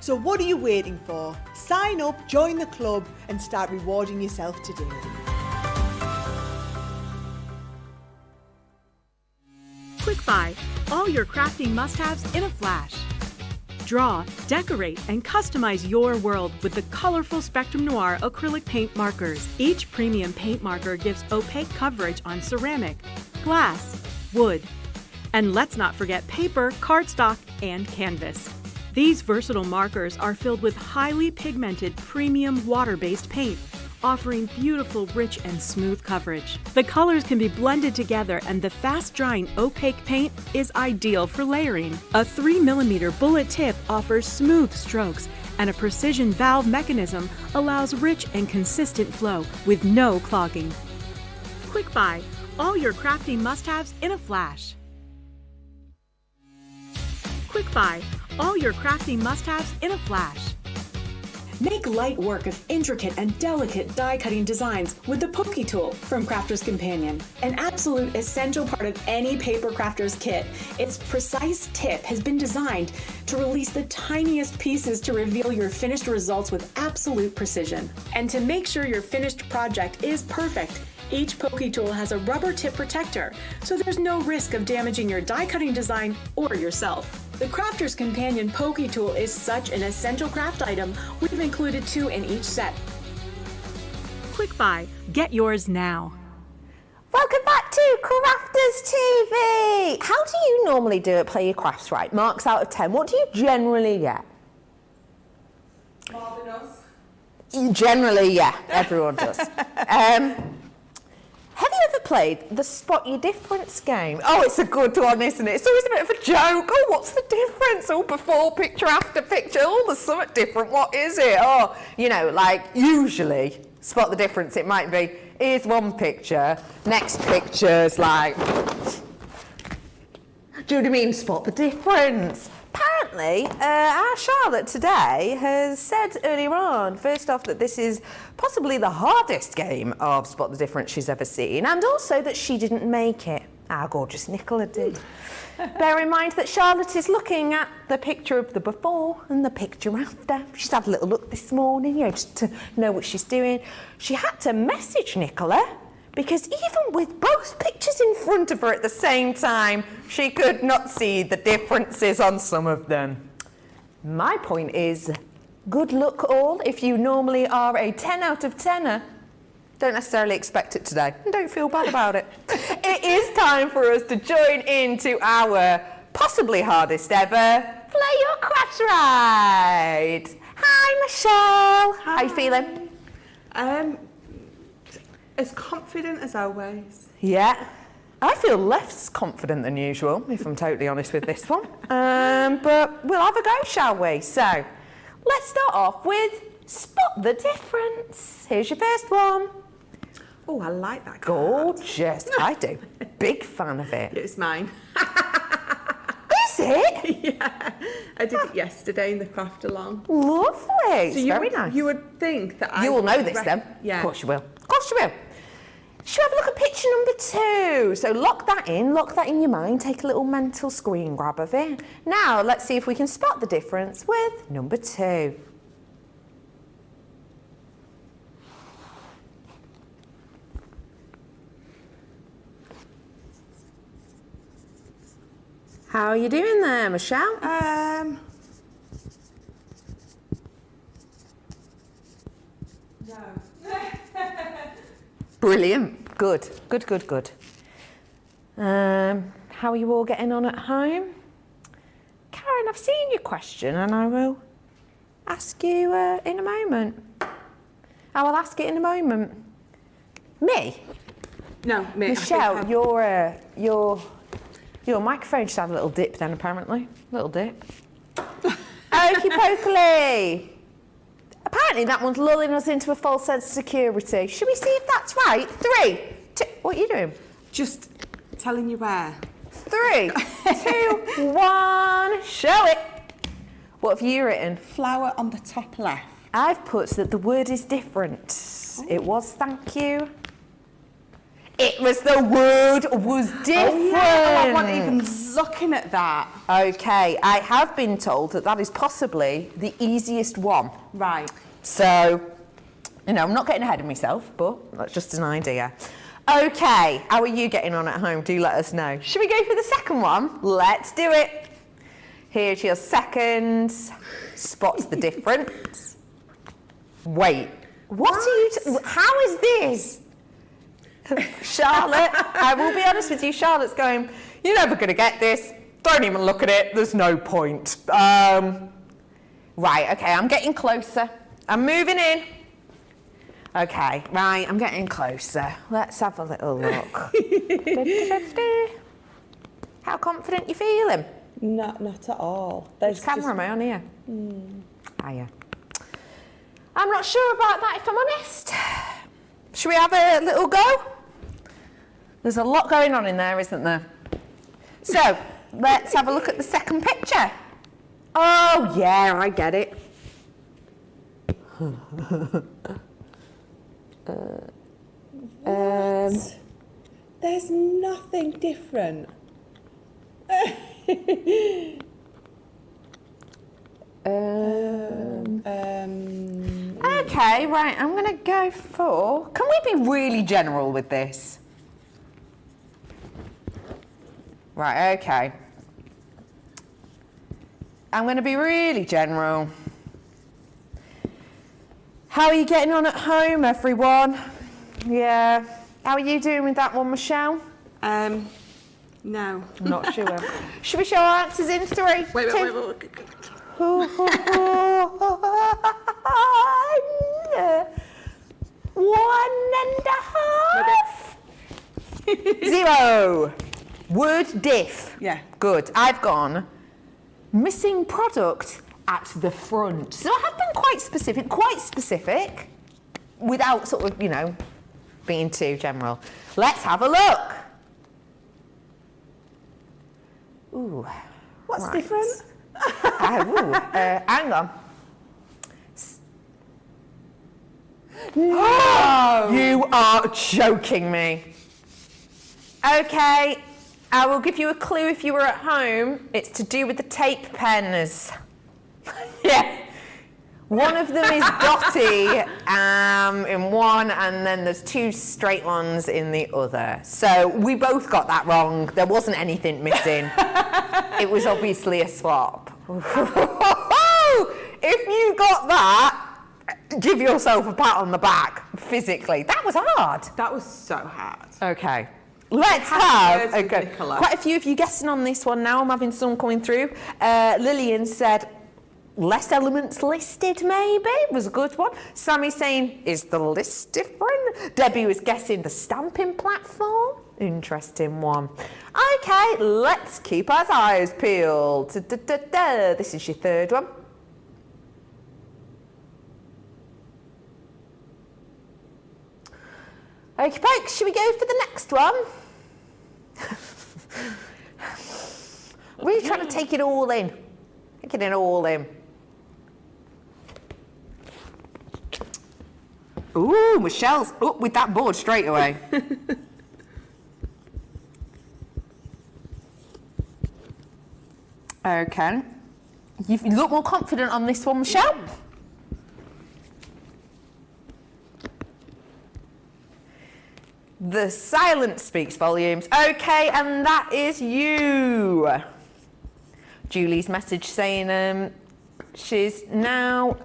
So what are you waiting for? Sign up, join the club and start rewarding yourself today. Quick Buy, all your crafting must-haves in a flash. Draw, decorate, and customize your world with the colorful Spectrum Noir acrylic paint markers. Each premium paint marker gives opaque coverage on ceramic, glass, wood, and let's not forget paper, cardstock, and canvas. These versatile markers are filled with highly pigmented premium water-based paint, offering beautiful, rich, and smooth coverage. The colors can be blended together, and the fast-drying opaque paint is ideal for layering. A 3mm bullet tip offers smooth strokes, and a precision valve mechanism allows rich and consistent flow with no clogging. Quick Buy, all your crafting must-haves in a flash. Quick Buy, all your crafting must-haves in a flash. Make light work of intricate and delicate die-cutting designs with the Pokey Tool from Crafter's Companion. An absolute essential part of any paper crafter's kit, its precise tip has been designed to release the tiniest pieces to reveal your finished results with absolute precision. And to make sure your finished project is perfect, each Pokey Tool has a rubber tip protector, so there's no risk of damaging your die-cutting design or yourself. The Crafter's Companion Pokey Tool is such an essential craft item, we've included 2 in each set. Quick Buy, get yours now. Welcome back to Crafters TV. How do you normally do it, play your crafts right? Marks out of 10. What do you generally get? More than us. Generally, yeah, everyone does. Have you ever played the Spot Your Difference game? Oh, it's a good one, isn't it? It's always a bit of a joke. Oh, what's the difference? Oh, before picture, after picture. Oh, there's something different. What is it? Oh, you know, like usually, spot the difference. It might be, here's one picture, next picture's like, do you know what I mean? Spot the difference. Apparently, our Charlotte today has said earlier on, first off, that this is possibly the hardest game of Spot the Difference she's ever seen, and also that she didn't make it. Our gorgeous Nicola did. Bear in mind that Charlotte is looking at the picture of the before and the picture after. She's had a little look this morning, you know, just to know what she's doing. She had to message Nicola, because even with both pictures in front of her at the same time, she could not see the differences on some of them. My point is, good luck all. If you normally are a 10 out of 10er, don't necessarily expect it today, and don't feel bad about it. It is time for us to join into our possibly hardest ever Play Your Crafts Right. Hi, Michelle. Hi. How you feeling? As confident as always. Yeah, I feel less confident than usual, if I'm totally honest with this one. But we'll have a go, shall we? So, let's start off with Spot the Difference. Here's your first one. Oh, I like that card. Gorgeous. I do. Big fan of it. It's mine. Is it? Yeah, I did it yesterday in the craft along. Lovely. It's very nice. You would think that You will know this then. Yeah. Of course you will. Of course you will. Should we have a look at picture number 2? So lock that in your mind, take a little mental screen grab of it. Now let's see if we can spot the difference with number 2. How are you doing there, Michelle? No. Brilliant. Good. Good, good, good. How are you all getting on at home? Karen, I've seen your question and I will ask you in a moment. I will ask it in a moment. Me? No, me. Michelle, your microphone just had a little dip then, apparently. Little dip. Okie pokely. Apparently that one's lulling us into a false sense of security. Should we see if that's right? 3, 2, what are you doing? Just telling you where. 3, 2, 1, show it. What have you written? Flower on the top left. I've put that the word is different. Oh. It was thank you. It was the word was different. Oh, yeah. I wasn't even looking at that. Okay, I have been told that that is possibly the easiest one. Right. So, you know, I'm not getting ahead of myself, but that's just an idea. Okay, how are you getting on at home? Do let us know. Should we go for the second one? Let's do it. Here's your second. Spot the difference. Wait, what are you... How is this? Charlotte, I will be honest with you, Charlotte's going, you're never going to get this. Don't even look at it. There's no point. Right, okay, I'm getting closer. I'm moving in. Okay, right, I'm getting closer. Let's have a little look. How confident you feeling? Not at all. Which camera am I on here? Hiya. I'm not sure about that, if I'm honest. Should we have a little go? There's a lot going on in there, isn't there? So, let's have a look at the second picture. Oh, yeah, I get it. There's nothing different. Okay, right, I'm going to go for... Can we be really general with this? Right, okay. I'm going to be really general. How are you getting on at home, everyone? Yeah. How are you doing with that one, Michelle? No. Not sure. Should we show our answers in 3, Wait. 1 1.5. 0. Word diff. Yeah. Good. I've gone missing product at the front. So I have been quite specific, without sort of, you know, being too general. Let's have a look. Ooh. What's right. different? Hang on. No! You are joking me. Okay, I will give you a clue if you were at home. It's to do with the tape pens. Yeah. One of them is dotty in one, and then there's 2 straight ones in the other. So we both got that wrong. There wasn't anything missing. It was obviously a swap. If you got that, give yourself a pat on the back, physically. That was hard. That was so hard. Okay. Let's have quite a few of you guessing on this one now. I'm having some coming through. Lillian said, less elements listed, maybe, was a good one. Sammy saying, is the list different? Debbie was guessing the stamping platform. Interesting one. Okay, let's keep our eyes peeled. This is your third one. Okay, folks, should we go for the next one? Really trying to take it all in. Taking it all in. Ooh, Michelle's up with that board straight away. Okay. You look more confident on this one, Michelle. The silence speaks volumes. Okay, and that is you. Julie's message saying she's now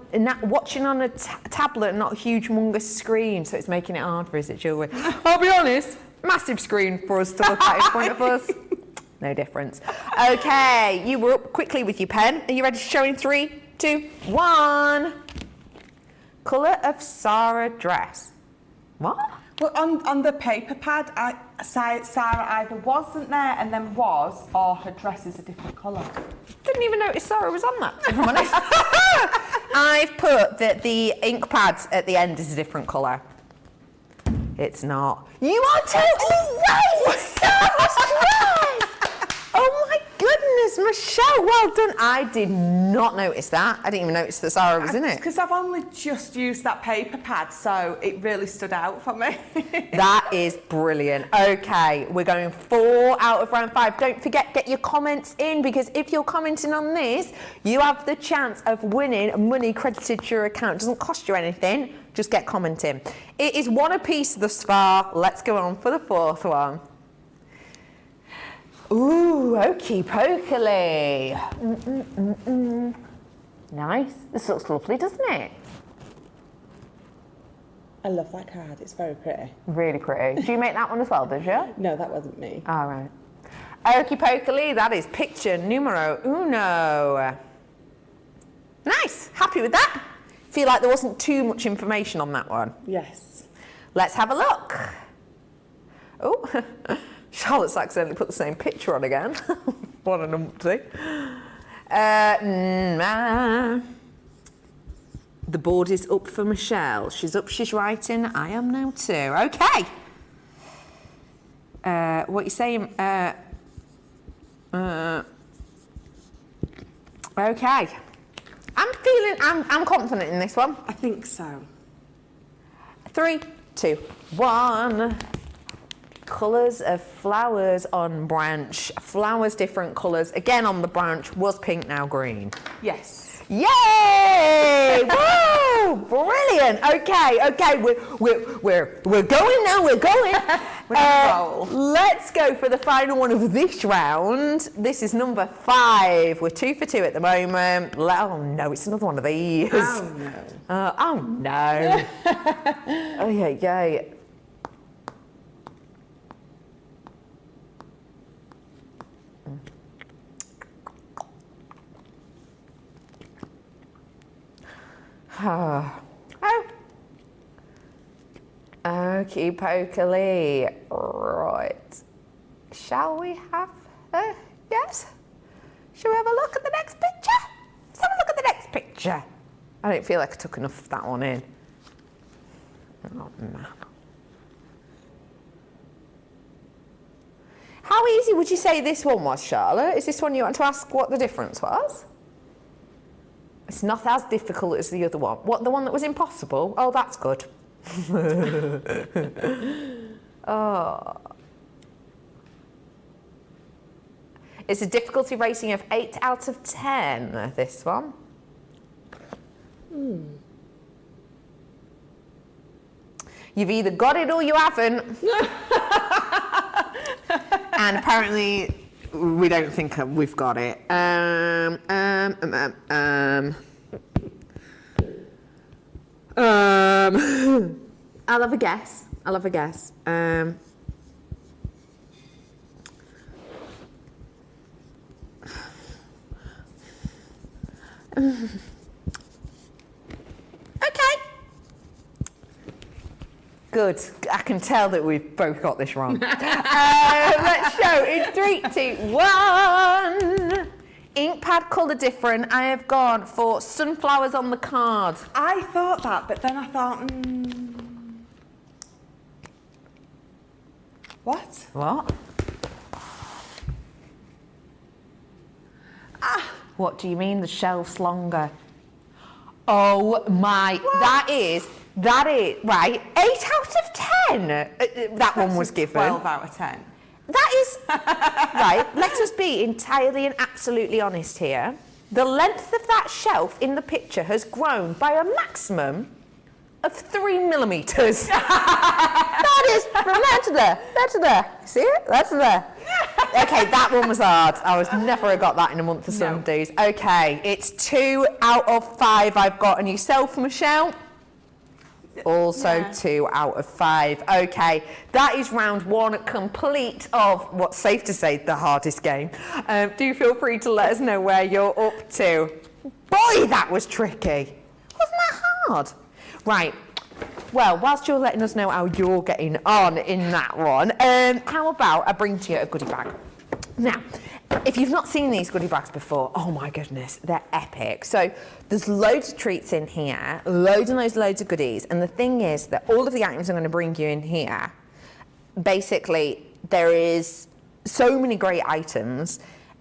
watching on a tablet, not a huge, humongous screen, so it's making it hard for us at Julie. I'll be honest, massive screen for us to look at in front of us. No difference. Okay, you were up quickly with your pen. Are you ready to show in 3, 2, 1? Colour of Sarah dress. What? Well, on the paper pad, Sarah either wasn't there and then was, or her dress is a different colour. Didn't even notice Sarah was on that, if I'm honest. I've put that the ink pads at the end is a different colour. It's not. You are totally right! Sarah's dress! Oh my goodness, Michelle, well done. I did not notice that. I didn't even notice that Sarah was in it. Because I've only just used that paper pad, so it really stood out for me. That is brilliant. Okay, we're going 4 out of round 5. Don't forget, get your comments in, because if you're commenting on this, you have the chance of winning money credited to your account. It doesn't cost you anything, just get commenting. It is 1 apiece thus far. Let's go on for the 4th one. Ooh, okey pokely. Nice. This looks lovely, doesn't it? I love that card. It's very pretty. Really pretty. Do you make that one as well, did you? No, that wasn't me. All right. Okey pokely, that is picture numero 1. Nice. Happy with that? feel like there wasn't too much information on that one. Yes. Let's have a look. Oh, Charlotte's accidentally put the same picture on again. What a numpty. The board is up for Michelle. She's up, she's writing. I am now too. Okay. What you saying? Okay. I'm confident in this one. I think so. 3, 2, 1. Colours of flowers on branch. Flowers different colours. Again on the branch was pink, now green. Yes. Yay! Woo! Brilliant. Okay. We're going now. We're going. Let's go for the final one of this round. This is number 5. We're 2 for 2 at the moment. Oh no, it's another one of these. Oh no. Oh no. Okay. Oh. Okie pokely. Right. Shall we have yes? Shall we have a look at the next picture? Let's have a look at the next picture. I don't feel like I took enough of that one in. Oh man. How easy would you say this one was, Charlotte? Is this one you want to ask what the difference was? It's not as difficult as the other one. What, the one that was impossible? Oh, that's good. Oh. It's a difficulty rating of 8 out of 10, this one. You've either got it or you haven't. And apparently we don't think we've got it. I'll have a guess. Okay. Good. I can tell that we've both got this wrong. Let's show in 3, 2, 1. Ink pad colour different. I have gone for sunflowers on the card. I thought that, but then I thought, What? What? What do you mean the shelf's longer? Oh my, that is, right, 8 out of 10. That one was given. 12 out of 10. That is, right, let us be entirely and absolutely honest here. The length of that shelf in the picture has grown by a maximum of 3 millimetres. That is from there to there, there to there. See it? There to there. Okay, that one was hard. I was never got that in a month of Sundays. Okay, it's 2 out of 5 I've got. And yourself, Michelle? Also 2 out of 5. Okay, that is round 1 complete of what's safe to say the hardest game. Do feel free to let us know where you're up to. Boy, that was tricky. Wasn't that hard? Right. Well, whilst you're letting us know how you're getting on in that one, how about I bring to you a goodie bag? Now, if you've not seen these goodie bags before, oh my goodness, they're epic. So there's loads of treats in here, loads of goodies. And the thing is that all of the items I'm going to bring you in here, basically, there is so many great items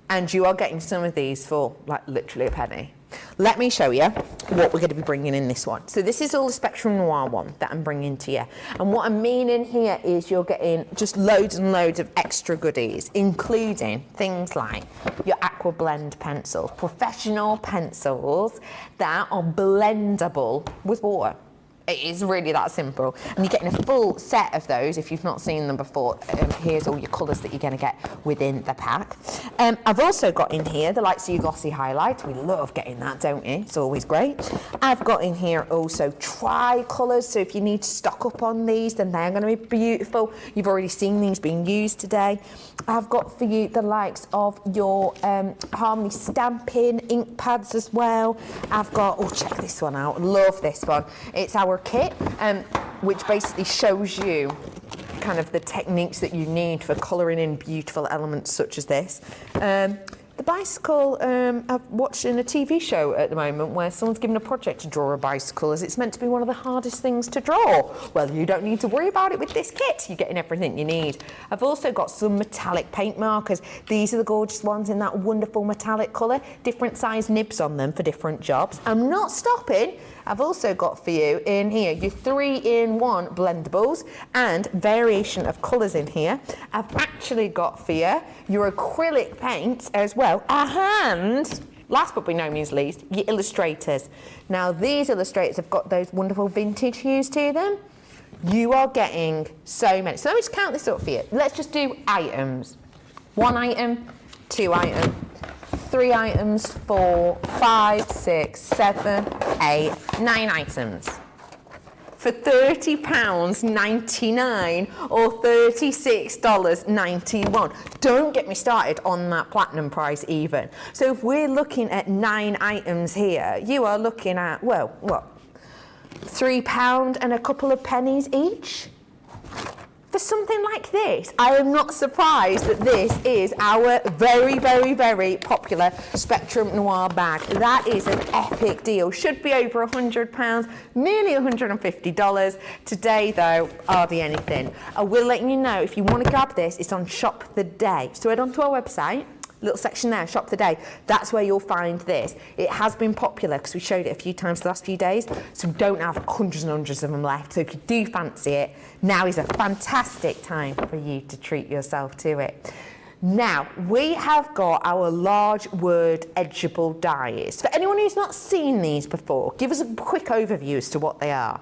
and you are getting some of these for like literally a penny. Let me show you what we're going to be bringing in this one. So this is all the Spectrum Noir one that I'm bringing to you. And what I mean in here is you're getting just loads and loads of extra goodies, including things like your Aqua Blend pencils, professional pencils that are blendable with water. It is really that simple. And you're getting a full set of those if you've not seen them before. Here's all your colours that you're going to get within the pack. I've also got in here the likes of your glossy highlight. We love getting that, don't we? It's always great. I've got in here also tri-colours, so if you need to stock up on these, then they're going to be beautiful. You've already seen these being used today. I've got for you the likes of your Harmony stamping ink pads as well. I've got, oh, check this one out. Love this one. It's our kit, which basically shows you kind of the techniques that you need for colouring in beautiful elements such as this. The bicycle, I'm watching a TV show at the moment where someone's given a project to draw a bicycle as it's meant to be one of the hardest things to draw. Well, you don't need to worry about it with this kit. You're getting everything you need. I've also got some metallic paint markers. These are the gorgeous ones in that wonderful metallic colour. Different size nibs on them for different jobs. I'm not stopping. I've also got for you in here your 3-in-1 blendables and variation of colours in here. I've actually got for you your acrylic paints as well, and last but by no means least, your illustrators. Now these illustrators have got those wonderful vintage hues to them. You are getting so many. So let me just count this up for you. Let's just do items. 1 item, 2 items, 3 items, 4, 5, 6, 7, 8, 9 items. For £30.99 or $36.91. Don't get me started on that platinum price even. So if we're looking at 9 items here, you are looking at, well, what? £3 and a couple of pennies each? For something like this, I am not surprised that this is our very, very, very popular Spectrum Noir bag. That is an epic deal. Should be over £100, nearly $150. Today, though, hardly anything. I will let you know, if you want to grab this, it's on Shop the Day. So head onto our website. Little section there, Shop the Day. That's where you'll find this. It has been popular because we showed it a few times the last few days, so we don't have hundreds and hundreds of them left. So if you do fancy it, now is a fantastic time for you to treat yourself to it. Now, we have got our large word Edgeable dies. For anyone who's not seen these before, give us a quick overview as to what they are.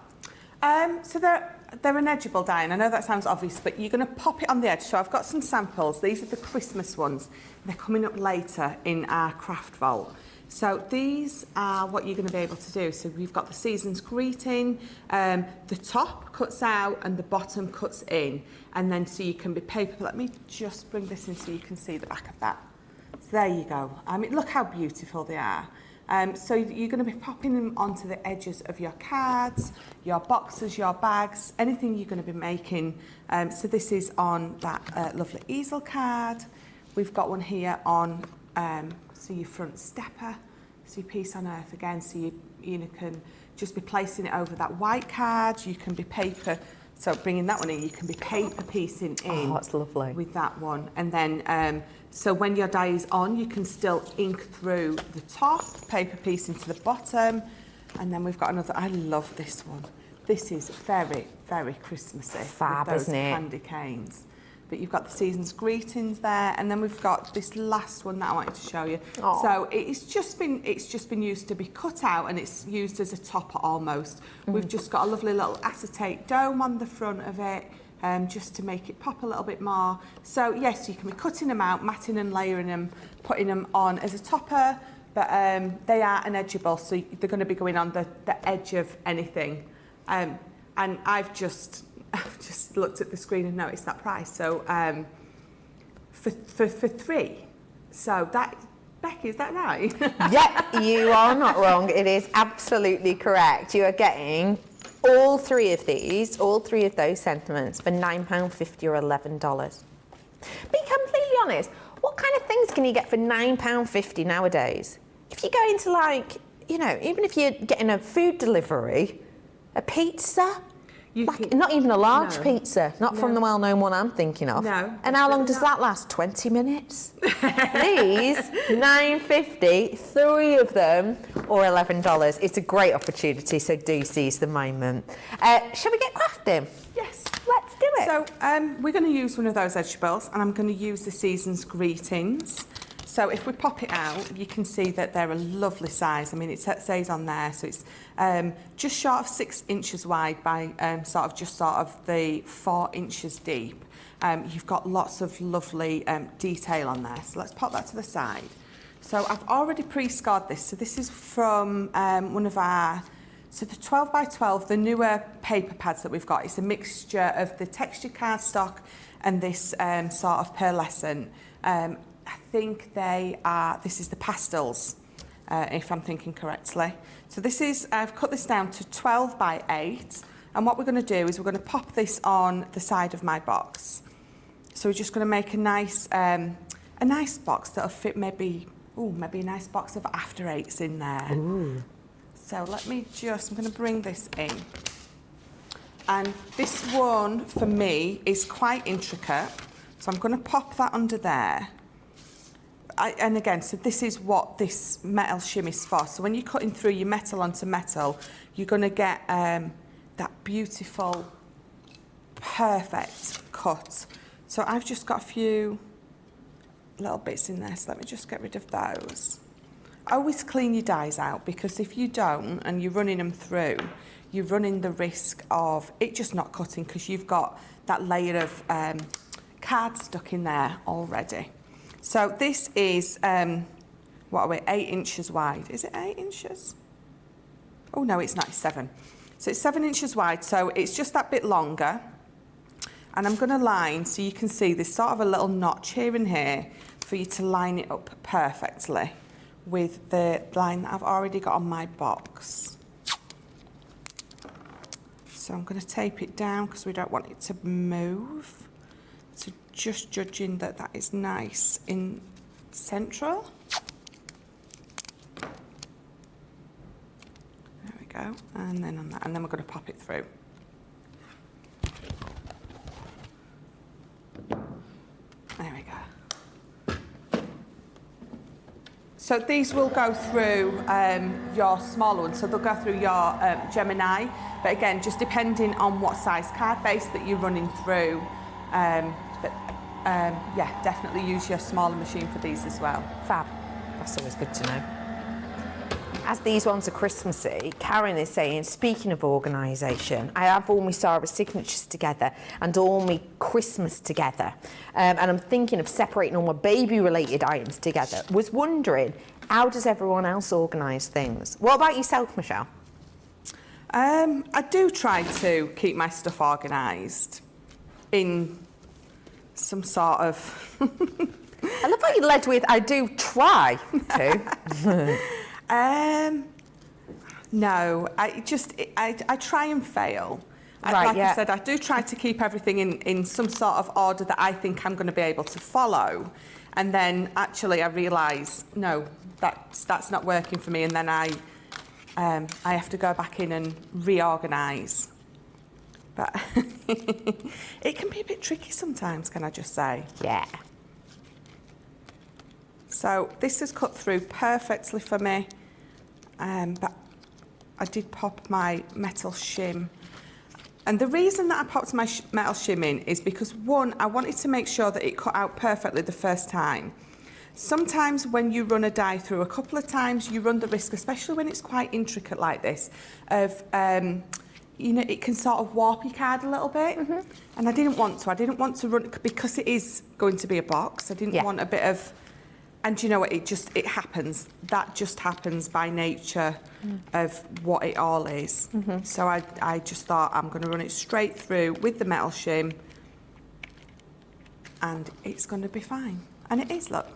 So they're an Edgeable die, and I know that sounds obvious, but you're going to pop it on the edge. So I've got some samples. These are the Christmas ones. They're coming up later in our craft vault. So these are what you're going to be able to do. So we've got the season's greeting. The top cuts out and the bottom cuts in, and then so you can be paper. Let me just bring this in so you can see the back of that. So there you go. I mean, look how beautiful they are. So you're going to be popping them onto the edges of your cards, your boxes, your bags, anything you're going to be making. So this is on that lovely easel card. We've got one here on so your front stepper, so your piece on earth again, so you can just be placing it over that white card. You can be paper, so bringing that one in, you can be paper piecing in. Oh, that's lovely. With that one, and then so when your die is on, you can still ink through the top, paper piece into the bottom, and then we've got another. I love this one. This is very, very Christmassy. Fab, with those isn't it? candy canes. But you've got the season's greetings there, and then we've got this last one that I wanted to show you. Aww. So it's just been used to be cut out, and it's used as a topper almost. We've just got a lovely little acetate dome on the front of it. Just to make it pop a little bit more. So yes, you can be cutting them out, matting and layering them, putting them on as a topper, but they are an Edgeable, so they're going to be going on the edge of anything. And I've just looked at the screen and noticed that price. So for 3, so that, Becky, is that right? Yep, you are not wrong. It is absolutely correct. You are getting all 3 of these, all 3 of those sentiments for £9.50 or $11. Be completely honest, what kind of things can you get for £9.50 nowadays? If you go into, like, you know, even if you're getting a food delivery, a pizza, not even a large pizza, not from the well-known one I'm thinking of. No. And how long does that last? 20 minutes? These, £9.50, 3 of them, or $11. It's a great opportunity, so do seize the moment. Shall we get crafting? Yes. Let's do it. So we're going to use one of those Edgeables, and I'm going to use the season's greetings. So if we pop it out, you can see that they're a lovely size. I mean, it says on there, so it's just short of 6 inches wide by just the 4 inches deep. You've got lots of lovely detail on there. So let's pop that to the side. So I've already pre-scored this. So this is from one of our, so the 12 by 12, the newer paper pads that we've got. It's a mixture of the texture cardstock and this sort of pearlescent. I think this is the pastels, if I'm thinking correctly. So I've cut this down to 12 by 8. And what we're going to do is we're going to pop this on the side of my box. So we're just going to make a nice box that'll fit maybe a nice box of after eights in there. Ooh. So I'm going to bring this in. And this one, for me, is quite intricate. So I'm going to pop that under there. And again, so this is what this metal shim is for. So when you're cutting through your metal onto metal, you're going to get that beautiful, perfect cut. So I've just got a few little bits in there, so let me just get rid of those. Always clean your dies out, because if you don't and you're running them through, you're running the risk of it just not cutting, because you've got that layer of card stuck in there already. So this is, 8 inches wide. Is it 8 inches? Oh no, it's not, it's 7. So it's 7 inches wide, so it's just that bit longer. And I'm going to line, so you can see there's sort of a little notch here and here for you to line it up perfectly with the line that I've already got on my box. So I'm going to tape it down because we don't want it to move. So just judging that that is nice in central. There we go. And then on that, and then we're going to pop it through. There we go. So these will go through your smaller ones, so they'll go through your Gemini, but again, just depending on what size card base that you're running through, yeah, definitely use your smaller machine for these as well. Fab. That's always good to know. As these ones are Christmassy, Karen is saying, speaking of organisation, I have all my Sarah signatures together and all my Christmas together. And I'm thinking of separating all my baby-related items together. Was wondering, how does everyone else organise things? What about yourself, Michelle? I do try to keep my stuff organised in some sort of... I love how you led with, I do try to. No, I try and fail. Right, like yeah. I said, I do try to keep everything in some sort of order that I think I'm going to be able to follow. And then actually I realise, no, that's not working for me. And then I have to go back in and reorganise. But it can be a bit tricky sometimes, can I just say? Yeah. So this is cut through perfectly for me, but I did pop my metal shim. And the reason that I popped my metal shim in is because, one, I wanted to make sure that it cut out perfectly the first time. Sometimes when you run a die through a couple of times, you run the risk, especially when it's quite intricate like this, of, you know, it can sort of warp your card a little bit. Mm-hmm. And I didn't want to run, because it is going to be a box, I didn't want a bit of... And you know what, it happens. That just happens by nature of what it all is. Mm-hmm. So I just thought I'm going to run it straight through with the metal shim, and it's going to be fine. And it is, look.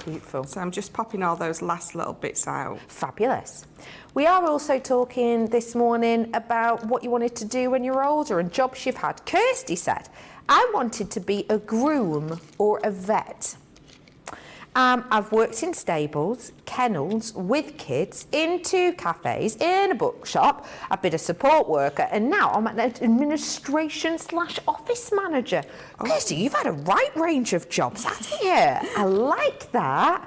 Beautiful. So I'm just popping all those last little bits out. Fabulous. We are also talking this morning about what you wanted to do when you were older and jobs you've had. Kirsty said, I wanted to be a groom or a vet. I've worked in stables, kennels, with kids, in 2 cafes, in a bookshop. I've been a support worker, and now I'm an administration/office manager. Oh. Kirsty, you've had a right range of jobs, haven't you? I like that.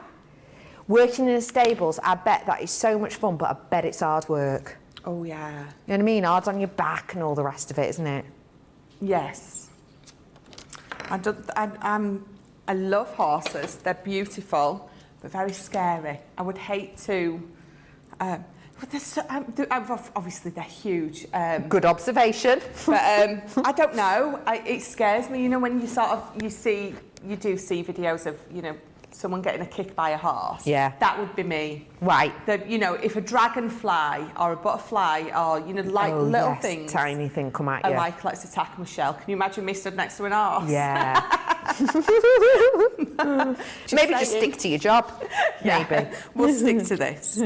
Working in the stables, I bet that is so much fun, but I bet it's hard work. Oh, yeah. You know what I mean? Hard on your back and all the rest of it, isn't it? Yes. I love horses. They're beautiful, but very scary. I would hate to... but they're so, obviously, they're huge. Good observation. But I don't know. It scares me. You know, when you you do see videos of, you know, someone getting a kick by a horse. Yeah. That would be me. Right. You know, if a dragonfly or a butterfly or, you know, like little things. Tiny thing come at you. Are like, let's attack Michelle. Can you imagine me stood next to an horse? Yeah. Maybe just stick to your job. Yeah. Maybe. We'll stick to this.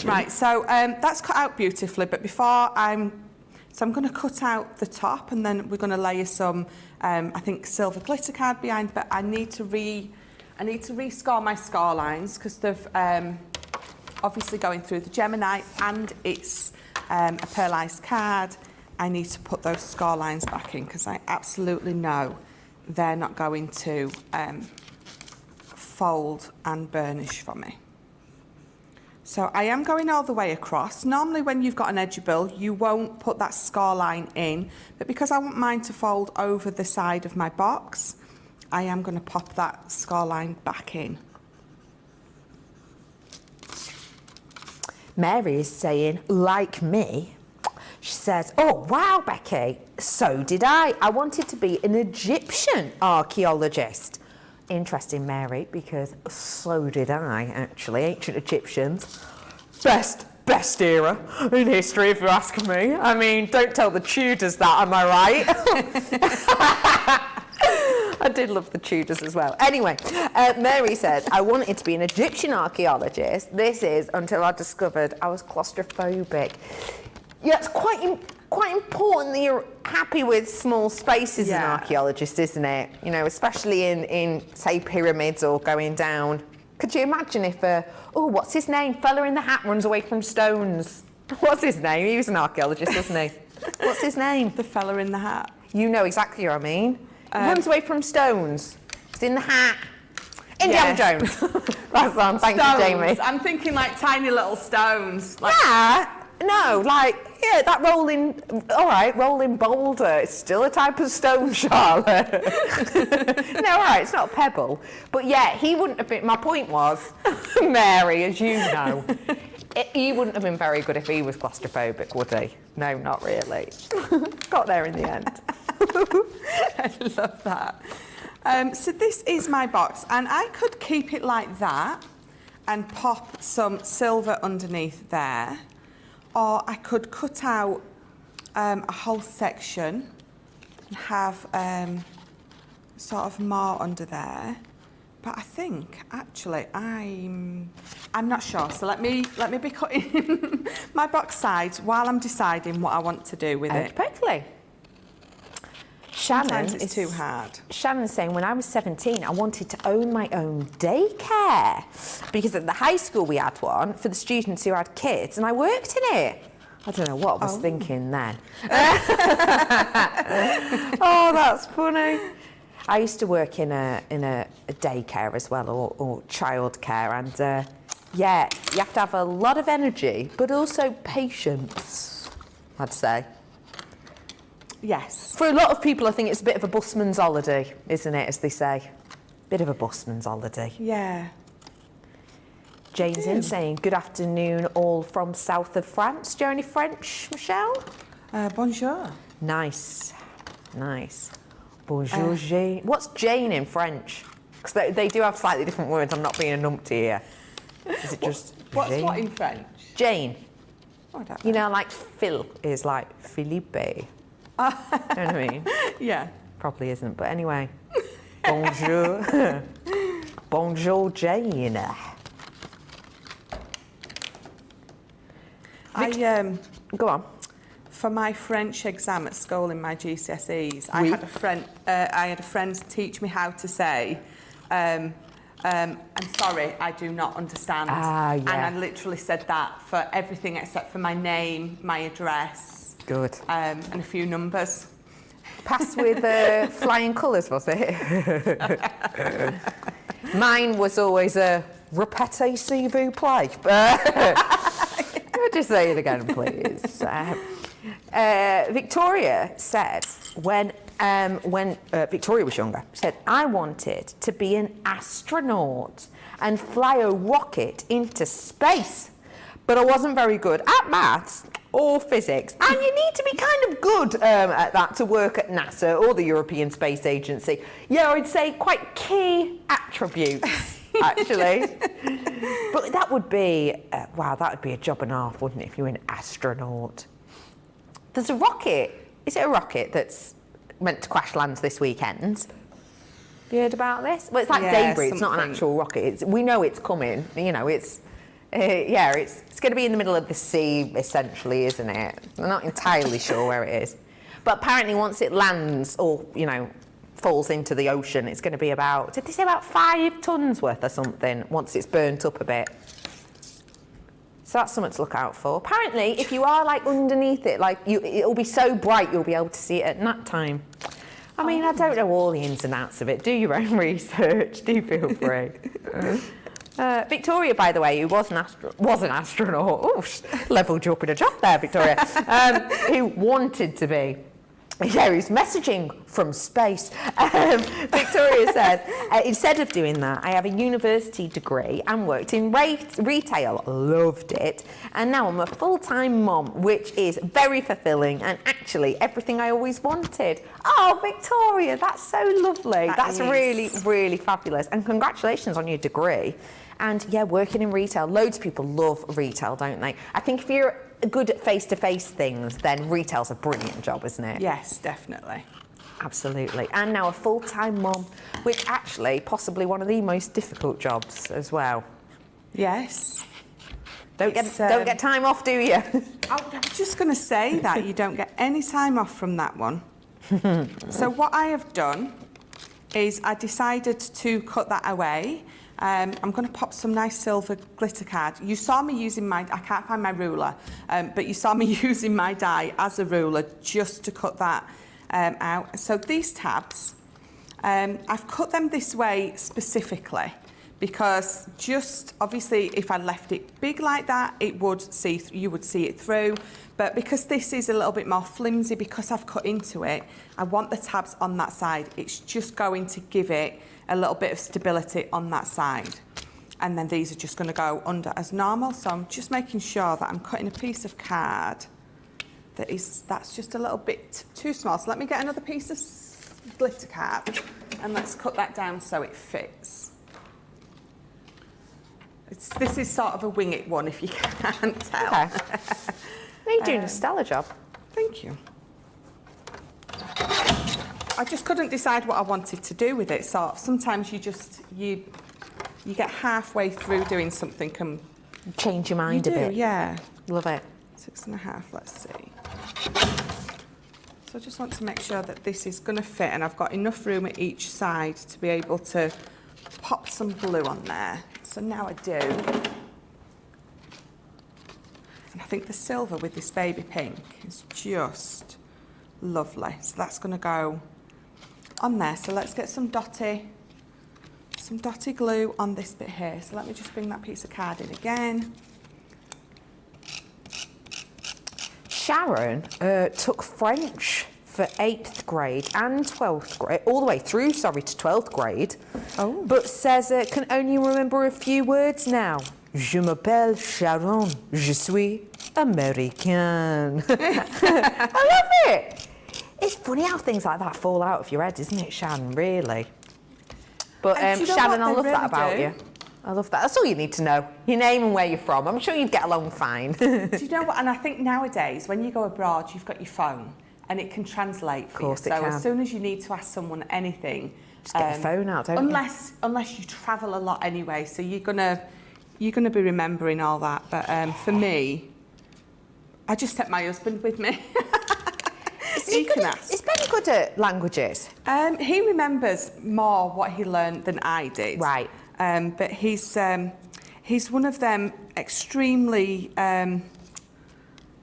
Right, so that's cut out beautifully, but before I'm going to cut out the top and then we're going to layer some, I think, silver glitter card behind, but I need to rescore my score lines because they've obviously going through the Gemini and it's a pearlised card. I need to put those score lines back in because I absolutely know they're not going to fold and burnish for me. So I am going all the way across. Normally when you've got an Edgeable, you won't put that score line in, but because I want mine to fold over the side of my box, I am going to pop that score line back in. Mary is saying, like me, she says, oh, wow, Becky, so did I. I wanted to be an Egyptian archaeologist. Interesting, Mary, because so did I, actually. Ancient Egyptians, best era in history, if you're asking me. I mean, don't tell the Tudors that, am I right? I did love the Tudors as well. Anyway, Mary says, I wanted to be an Egyptian archaeologist. This is until I discovered I was claustrophobic. Yeah, it's quite important that you're happy with small spaces as an archaeologist, isn't it? You know, especially in say, pyramids or going down. Could you imagine if, what's his name? Fella in the hat runs away from stones. What's his name? He was an archaeologist, wasn't he? What's his name? The fella in the hat. You know exactly what I mean. He runs away from stones. He's in the hat. Indiana Jones. That's on. Thank you, Jamie. I'm thinking like tiny little stones. Like... Yeah. No, that rolling, all right, rolling boulder, it's still a type of stone, Charlotte. No, all right, it's not a pebble. But yeah, he wouldn't have been, my point was, Mary, as you know, he wouldn't have been very good if he was claustrophobic, would he? No, not really. Got there in the end. I love that. So this is my box, and I could keep it like that and pop some silver underneath there. Or I could cut out a whole section and have sort of more under there. But I think actually I'm not sure. So let me be cutting my box sides while I'm deciding what I want to do with it. Perfectly. Sometimes it's too hard. Shannon's saying, when I was 17, I wanted to own my own daycare because at the high school we had one for the students who had kids, and I worked in it. I don't know what I was thinking then. Oh, that's funny. I used to work in a daycare as well, or childcare, and yeah, you have to have a lot of energy, but also patience, I'd say. Yes. For a lot of people, I think it's a bit of a busman's holiday, isn't it, as they say? Bit of a busman's holiday. Yeah. Jane's in saying, good afternoon, all from south of France. Do you know any French, Michelle? Bonjour. Nice. Nice. Bonjour, Jane. What's Jane in French? Because they do have slightly different words. I'm not being a numpty here. Is it just What's Jane? what in French? Jane. Oh, I don't know. You know, like Phil is like Philippe. You know what I mean? Yeah. Probably isn't, but anyway. Bonjour. Bonjour, Jane. Go on. For my French exam at school in my GCSEs, I had a friend teach me how to say, I'm sorry, I do not understand. Yeah. And I literally said that for everything except for my name, my address. Good. And a few numbers. Passed with flying colours, was it? Mine was always a répétez s'il vous plaît. Just say it again, please. Victoria said, when when Victoria was younger. She said, I wanted to be an astronaut and fly a rocket into space. But I wasn't very good at maths or physics. And you need to be kind of good at that to work at NASA or the European Space Agency. Yeah, I'd say quite key attributes, actually. But that would be, wow, that would be a job and a half, wouldn't it, if you were an astronaut? There's a rocket. Is it a rocket that's meant to crash land this weekend? Have you heard about this? Well, it's like debris. It's not an actual rocket. We know it's coming. You know, it's going to be in the middle of the sea, essentially, isn't it? I'm not entirely sure where it is. But apparently once it lands or, you know, falls into the ocean, it's going to be about, did they say about 5 tons worth or something once it's burnt up a bit? So that's something to look out for. Apparently, if you are like underneath it, like it'll be so bright you'll be able to see it at night time. I mean, I don't know all the ins and outs of it. Do your own research. Do feel free. Victoria, by the way, who was an astronaut. Oh, leveled you up in a job there, Victoria. Who wanted to be. Yeah, he's messaging from space. Victoria says, instead of doing that, I have a university degree and worked in retail. Loved it. And now I'm a full-time mom, which is very fulfilling and actually everything I always wanted. Oh, Victoria, that's so lovely. That's really, really fabulous. And congratulations on your degree. And yeah, working in retail. Loads of people love retail, don't they? I think if you're good at face-to-face things, then retail's a brilliant job, isn't it? Yes, definitely. Absolutely. And now a full-time mum, which actually possibly one of the most difficult jobs as well. Yes. Don't get time off, do you? I was just going to say that you don't get any time off from that one. So what I have done is I decided to cut that away. I'm going to pop some nice silver glitter card. You saw me using I can't find my ruler, but you saw me using my die as a ruler just to cut that out. So these tabs, I've cut them this way specifically because just obviously if I left it big like that, you would see it through. But because this is a little bit more flimsy, because I've cut into it, I want the tabs on that side. It's just going to give it a little bit of stability on that side. And then these are just going to go under as normal. So I'm just making sure that I'm cutting a piece of card that's just a little bit too small. So let me get another piece of glitter card and let's cut that down so it fits. This is sort of a wing it one if you can't tell. Okay. You're doing a stellar job. Thank you. I just couldn't decide what I wanted to do with it. So sometimes you get halfway through doing something and change your mind a bit. Yeah. Love it. 6.5, let's see. So I just want to make sure that this is going to fit and I've got enough room at each side to be able to pop some glue on there. So now I do. And I think the silver with this baby pink is just lovely. So that's going to go on there. So let's get some dotty glue on this bit here. So let me just bring that piece of card in again. Sharon took French for 8th grade and 12th grade, all the way through, to 12th grade. Oh. But says can only remember a few words now. Je m'appelle Sharon, je suis American. I love it. It's funny how things like that fall out of your head, isn't it, Sharon, really? But Sharon, I love that about you. I love that. That's all you need to know. Your name and where you're from. I'm sure you'd get along fine. Do you know what? And I think nowadays, when you go abroad, you've got your phone and it can translate for you. Of course it can. So as soon as you need to ask someone anything, just get your phone out, don't you? Unless you travel a lot anyway, so you're gonna be remembering all that. But for me, I just take my husband with me. Is Ben good at languages? He remembers more what he learned than I did. Right. But he's one of them extremely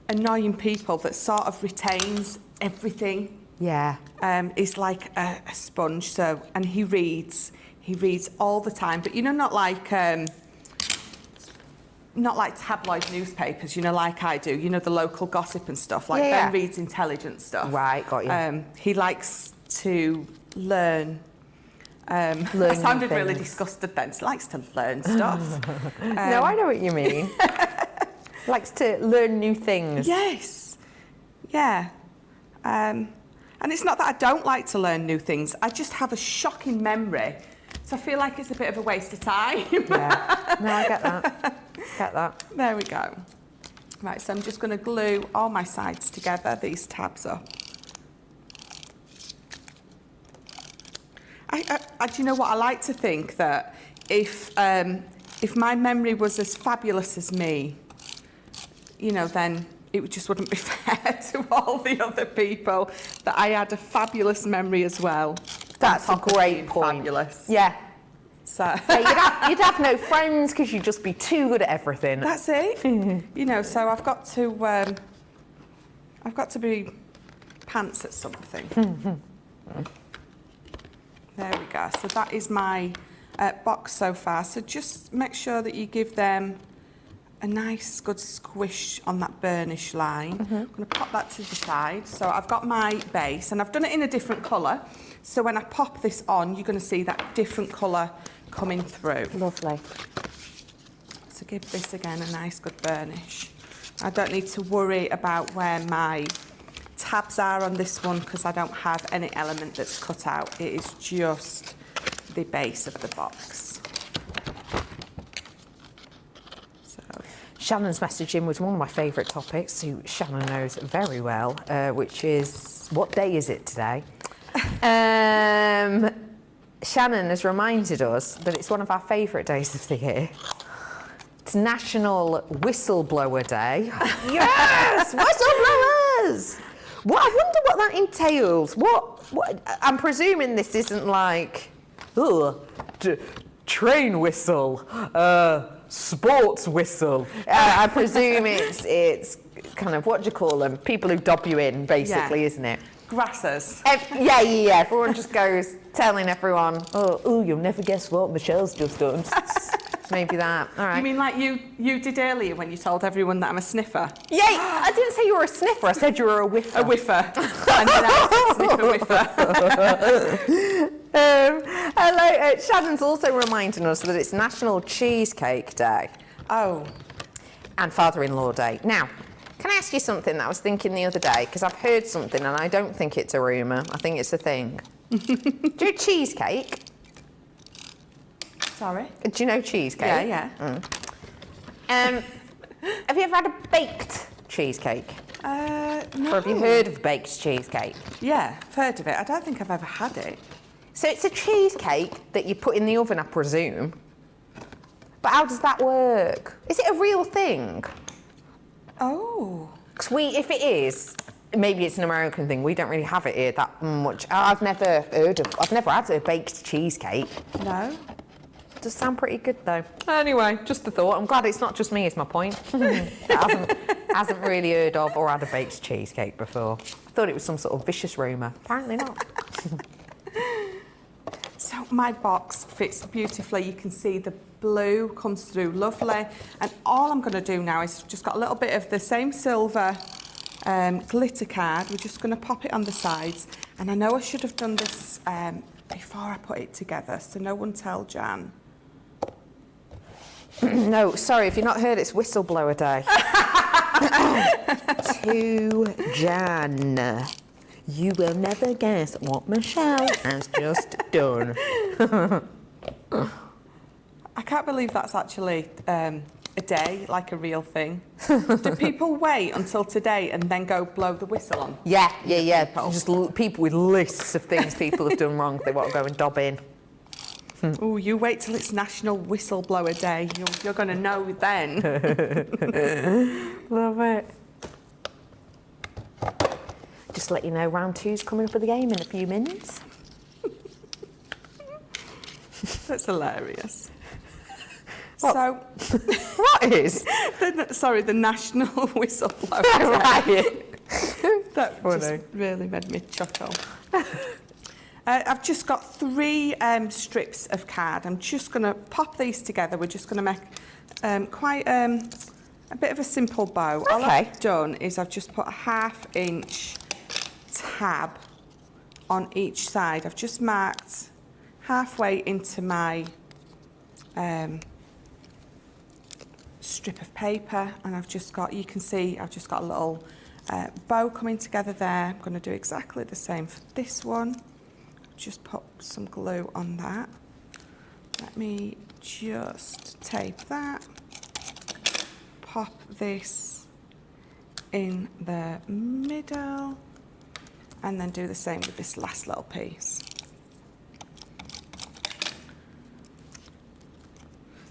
annoying people that sort of retains everything. Yeah. Is like a sponge. So, and he reads all the time. But not like tabloid newspapers, like I do. The local gossip and stuff. Like Ben reads intelligent stuff. Right, got you. He likes to learn. I sounded really disgusted then. She likes to learn stuff. No, I know what you mean. Likes to learn new things. Yes. Yeah. And it's not that I don't like to learn new things. I just have a shocking memory. So I feel like it's a bit of a waste of time. Yeah. No, I get that. Get that. There we go. Right, so I'm just going to glue all my sides together, these tabs up. Do you know what? I like to think that if my memory was as fabulous as me, you know, then it just wouldn't be fair to all the other people that I had a fabulous memory as well. That's a great point. Fabulous. Yeah. So Yeah, you'd have no friends because you'd just be too good at everything. that's it. You know, so I've got to be pants at something. There we go. So that is my box so far. So just make sure that you give them a nice good squish on that burnish line. I'm going to pop that to the side. So I've got my base and I've done it in a different colour. So when I pop this on, you're going to see that different colour coming through. Lovely. So give this again a nice good burnish. I don't need to worry about where my tabs are on this one because I don't have any element that's cut out. It is just the base of the box. So Shannon's messaging was one of my favourite topics, who Shannon knows very well, which is, what day is it today? Shannon has reminded us that it's one of our favourite days of the year. It's National Whistleblower Day. Yes! Whistleblowers! Well, I wonder what that entails. What? I'm presuming this isn't like, train whistle, sports whistle. I presume it's kind of, what do you call them? People who dob you in, basically, isn't it? grassers. Yeah. Everyone just goes telling everyone, oh, you'll never guess what Michelle's just done. Maybe that. All right. You mean like you did earlier when you told everyone that I'm a sniffer? Yeah, I didn't say you were a sniffer. I said you were a whiffer. A whiffer. And then I sniffer whiffer. Shannon's also reminding us that it's National Cheesecake Day. Oh. And Father-in-law Day. Now, can I ask you something that I was thinking the other day? Because I've heard something and I don't think it's a rumour. I think it's a thing. Do you cheesecake? Sorry? Do you know cheesecake? Yeah. Have you ever had a baked cheesecake? No. Or have you heard of baked cheesecake? Yeah, I've heard of it. I don't think I've ever had it. So it's a cheesecake that you put in the oven, I presume. But how does that work? Is it a real thing? Oh. Because if it is, maybe it's an American thing. We don't really have it here that much. I've never had a baked cheesecake. No. Does sound pretty good though. Anyway, just a thought. I'm glad it's not just me, is my point. hasn't really heard of or had a baked cheesecake before. I thought it was some sort of vicious rumour. Apparently not. So my box fits beautifully. You can see the blue comes through lovely. And all I'm going to do now is just got a little bit of the same silver glitter card. We're just going to pop it on the sides. And I know I should have done this before I put it together, so no one tell Jan. No, sorry, if you've not heard, it's Whistleblower Day. To Jan. You will never guess what Michelle has just done. I can't believe that's actually a day, like a real thing. Do people wait until today and then go blow the whistle on? Yeah. Just people with lists of things people have done wrong they want to go and dob in. Oh, you wait till it's National Whistleblower Day. You're going to know then. Love it. Just let you know, round 2's coming up of the game in a few minutes. That's hilarious. What? So, what is? the National Whistleblower Day. That just really made me chuckle. I've just got 3 strips of card. I'm just going to pop these together. We're just going to make quite a bit of a simple bow. Okay. All I've done is I've just put a 1/2 inch tab on each side. I've just marked halfway into my strip of paper, and I've just got, you can see, I've just got a little bow coming together there. I'm going to do exactly the same for this one. Just put some glue on that. Let me just tape that. Pop this in the middle, and then do the same with this last little piece.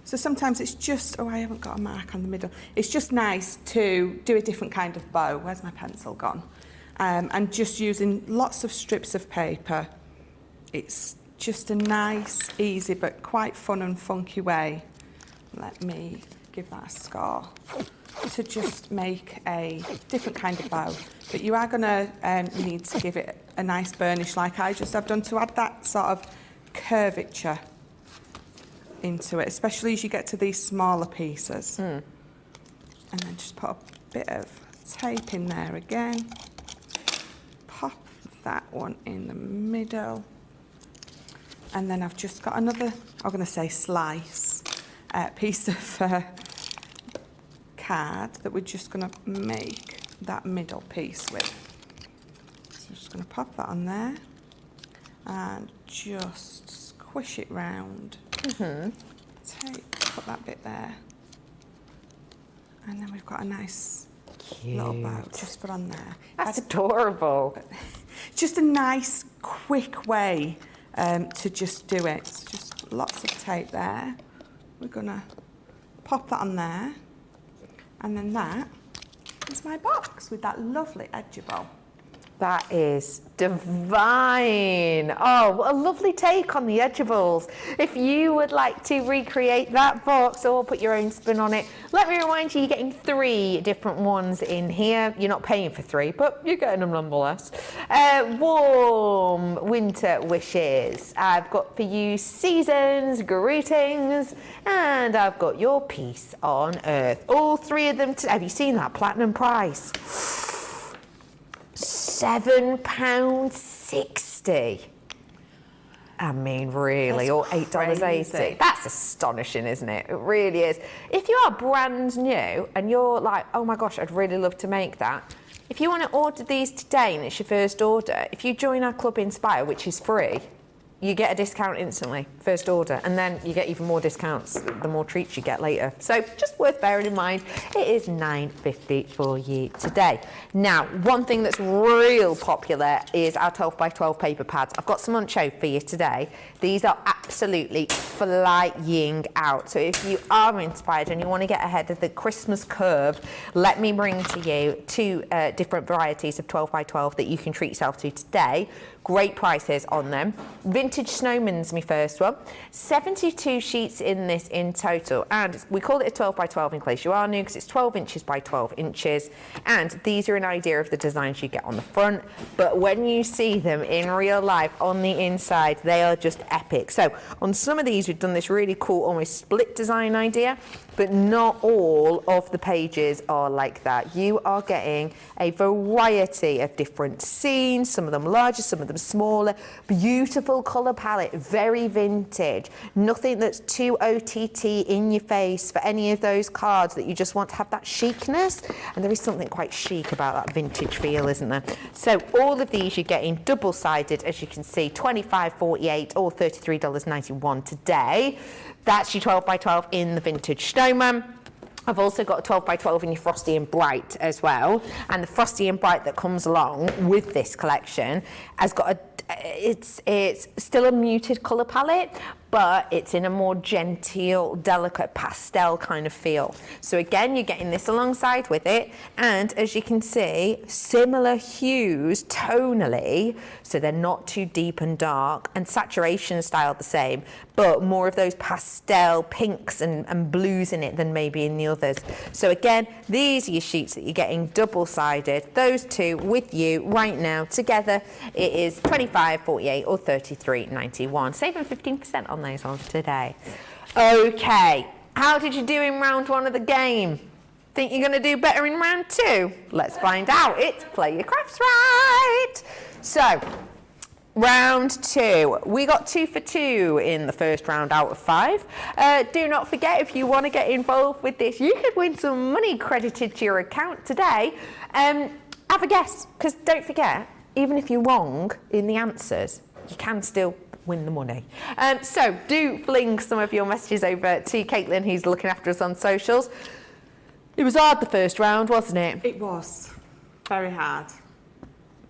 So sometimes it's just, oh, I haven't got a mark on the middle. It's just nice to do a different kind of bow. Where's my pencil gone? And just using lots of strips of paper. It's just a nice, easy, but quite fun and funky way. Let me give that a score to just make a different kind of bow. But you are going to need to give it a nice burnish like I just have done to add that sort of curvature into it, especially as you get to these smaller pieces. And then just put a bit of tape in there again. Pop that one in the middle. And then I've just got another, I'm going to say slice, piece of card that we're just going to make that middle piece with. So I'm just going to pop that on there and just squish it round. Put that bit there. And then we've got a nice little bow just put on there. That's adorable. Just a nice, quick way to just do it. It's just lots of tape there. We're gonna pop that on there. And then that is my box with that lovely Edgeable. That is divine. Oh, what a lovely take on the Edgeables. If you would like to recreate that box or put your own spin on it, let me remind you, you're getting 3 different ones in here. You're not paying for 3, but you're getting them nonetheless. Warm winter wishes. I've got for you seasons, greetings, and I've got your peace on earth. All 3 of them. Have you seen that platinum price? £7.60. I mean, really, That's or $8.80. That's astonishing, isn't it? It really is. If you are brand new and you're like, oh my gosh, I'd really love to make that. If you want to order these today and it's your first order, if you join our Club Inspire, which is free, you get a discount instantly, first order, and then you get even more discounts the more treats you get later. So just worth bearing in mind, it is £9.50 for you today. Now, one thing that's real popular is our 12 by 12 paper pads. I've got some on show for you today. These are absolutely flying out. So if you are inspired and you want to get ahead of the Christmas curve, let me bring to you 2 different varieties of 12 by 12 that you can treat yourself to today. Great prices on them. Vintage Snowman's my first one. 72 sheets in this in total, and we call it a 12 by 12 in case you are new, because it's 12 inches by 12 inches, and these are an idea of the designs you get on the front, but when you see them in real life on the inside, they are just epic. So on some of these, we've done this really cool almost split design idea, but not all of the pages are like that. You are getting a variety of different scenes, some of them larger, some of them smaller, beautiful colour palette, very vintage, nothing that's too OTT in your face for any of those cards that you just want to have that chicness, and there is something quite chic about that vintage feel, isn't there? So all of these you're getting double-sided, as you can see, $25.48 or $33.91 today. That's your 12 by 12 in the Vintage Snowman. I've also got a 12 by 12 in your Frosty and Bright as well. And the Frosty and Bright that comes along with this collection has got it's still a muted colour palette, but it's in a more genteel, delicate pastel kind of feel. So again, you're getting this alongside with it, and as you can see, similar hues tonally, so they're not too deep and dark, and saturation style the same, but more of those pastel pinks and blues in it than maybe in the others. So again, these are your sheets that you're getting double-sided. Those 2 with you right now together, it is $25.48 or $33.91, saving 15% on those ones today. Okay, how did you do in round 1 of the game? Think you're going to do better in round 2? Let's find out. It's Play Your Crafts Right. So, round 2. We got 2 for 2 in the first round out of 5. Do not forget, if you want to get involved with this, you could win some money credited to your account today. Have a guess, because don't forget, even if you're wrong in the answers, you can still win the money. So do fling some of your messages over to Caitlin, who's looking after us on socials. It was hard the first round, wasn't it? It was. Very hard.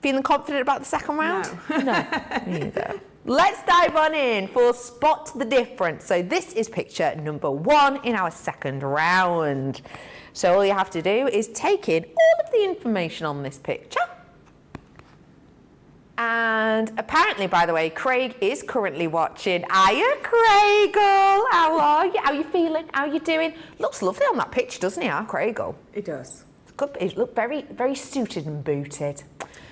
Feeling confident about the second round? No. No, neither. Let's dive on in for Spot the Difference. So this is picture number 1 in our second round. So all you have to do is take in all of the information on this picture. And apparently, by the way, Craig is currently watching. Hiya, Craigle. How are you? How are you feeling? How are you doing? Looks lovely on that picture, doesn't he, Craigle? It does. Good. He looks very, very suited and booted.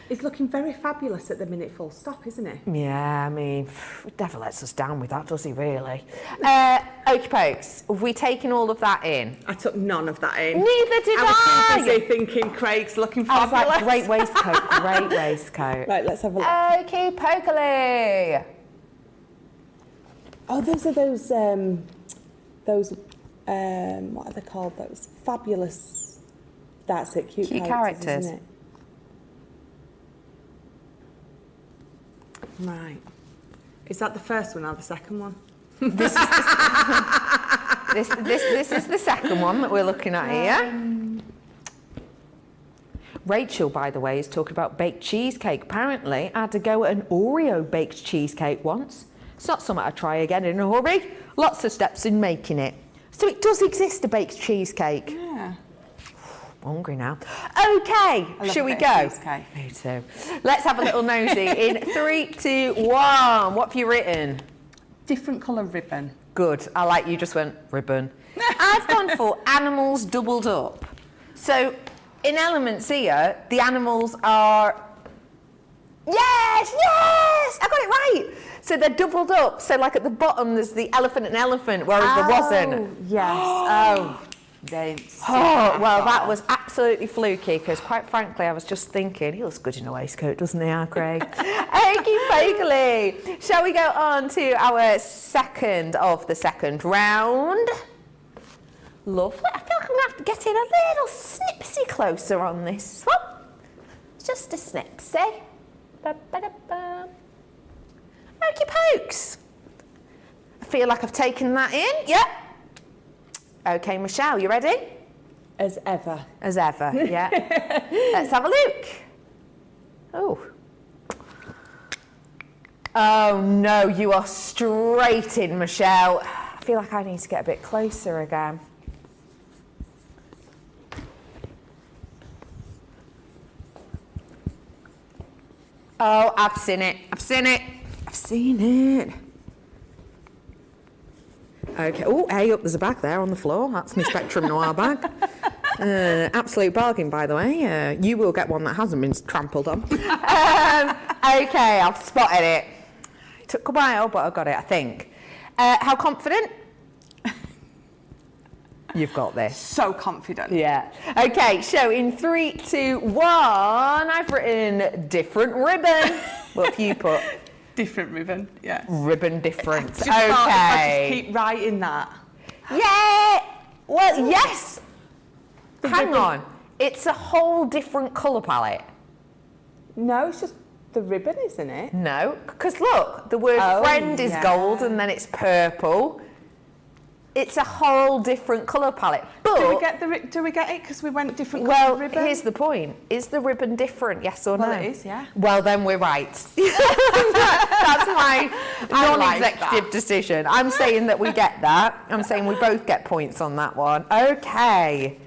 He's looking very fabulous at the minute, full stop, isn't he? Yeah, I mean, he never lets us down with that, does he, really? Okie pokes, have we taken all of that in? I took none of that in. Neither did I. I was too busy thinking Craig's looking I was fabulous. like, great waistcoat, great waistcoat. Right, let's have a look. Okie pokely. Oh, those are those, what are they called? Those fabulous, that's it, cute characters. Isn't it? Right. Is that the first one or the second one? This is the second one that we're looking at here. Rachel, by the way, is talking about baked cheesecake. Apparently, I had to go at an Oreo baked cheesecake once. It's not something I'd try again in a hurry. Lots of steps in making it. So it does exist, a baked cheesecake. Yeah. I'm hungry now. Okay, shall we go? Me too. Let's have a little nosy. In 3, 2, 1. What have you written? Different colour ribbon. Good. I like you just went ribbon. I've gone for animals doubled up. So in elements here, the animals are. Yes, yes! I got it right. So they're doubled up. So like at the bottom, there's the elephant and elephant, whereas there wasn't. Yes. Oh. Oh, well, that was absolutely fluky because, quite frankly, I was just thinking, he looks good in a waistcoat, doesn't he, Craig? Okie pokely. Shall we go on to our second of the second round? Lovely. I feel like I'm going to have to get in a little snipsy closer on this one. Just a snipsy. Ba-ba-da-ba. Okie pokes. I feel like I've taken that in. Yep. Okay, Michelle, you ready? As ever. As ever, yeah. Let's have a look. Oh. Oh no, you are straight in, Michelle. I feel like I need to get a bit closer again. Oh, I've seen it. I've seen it. I've seen it. Okay. Oh, hey, up, there's a bag there on the floor. That's my Spectrum Noir bag. Absolute bargain, by the way. You will get one that hasn't been trampled on. Okay, I've spotted it. It took a while, but I got it, I think. How confident? You've got this. So confident. Yeah. Okay, so in 3, 2, 1, I've written different ribbon. What have you put? Different ribbon, yes. Ribbon difference. Okay. I Okay. just keep writing that. Yeah. Well, yes. Hang ribbon. on. It's a whole different colour palette. No, it's just the ribbon, isn't it? No, because look, the word Oh, friend is yeah. gold and then it's purple. It's a whole different colour palette. But Do we get it because we went different well, colour ribbon? here's the point. Is the ribbon different, yes or Well, no? it is, yeah. Well, then we're right. That's my non-executive that. decision. I'm saying that we get that. I'm saying we both get points on that one. Okay.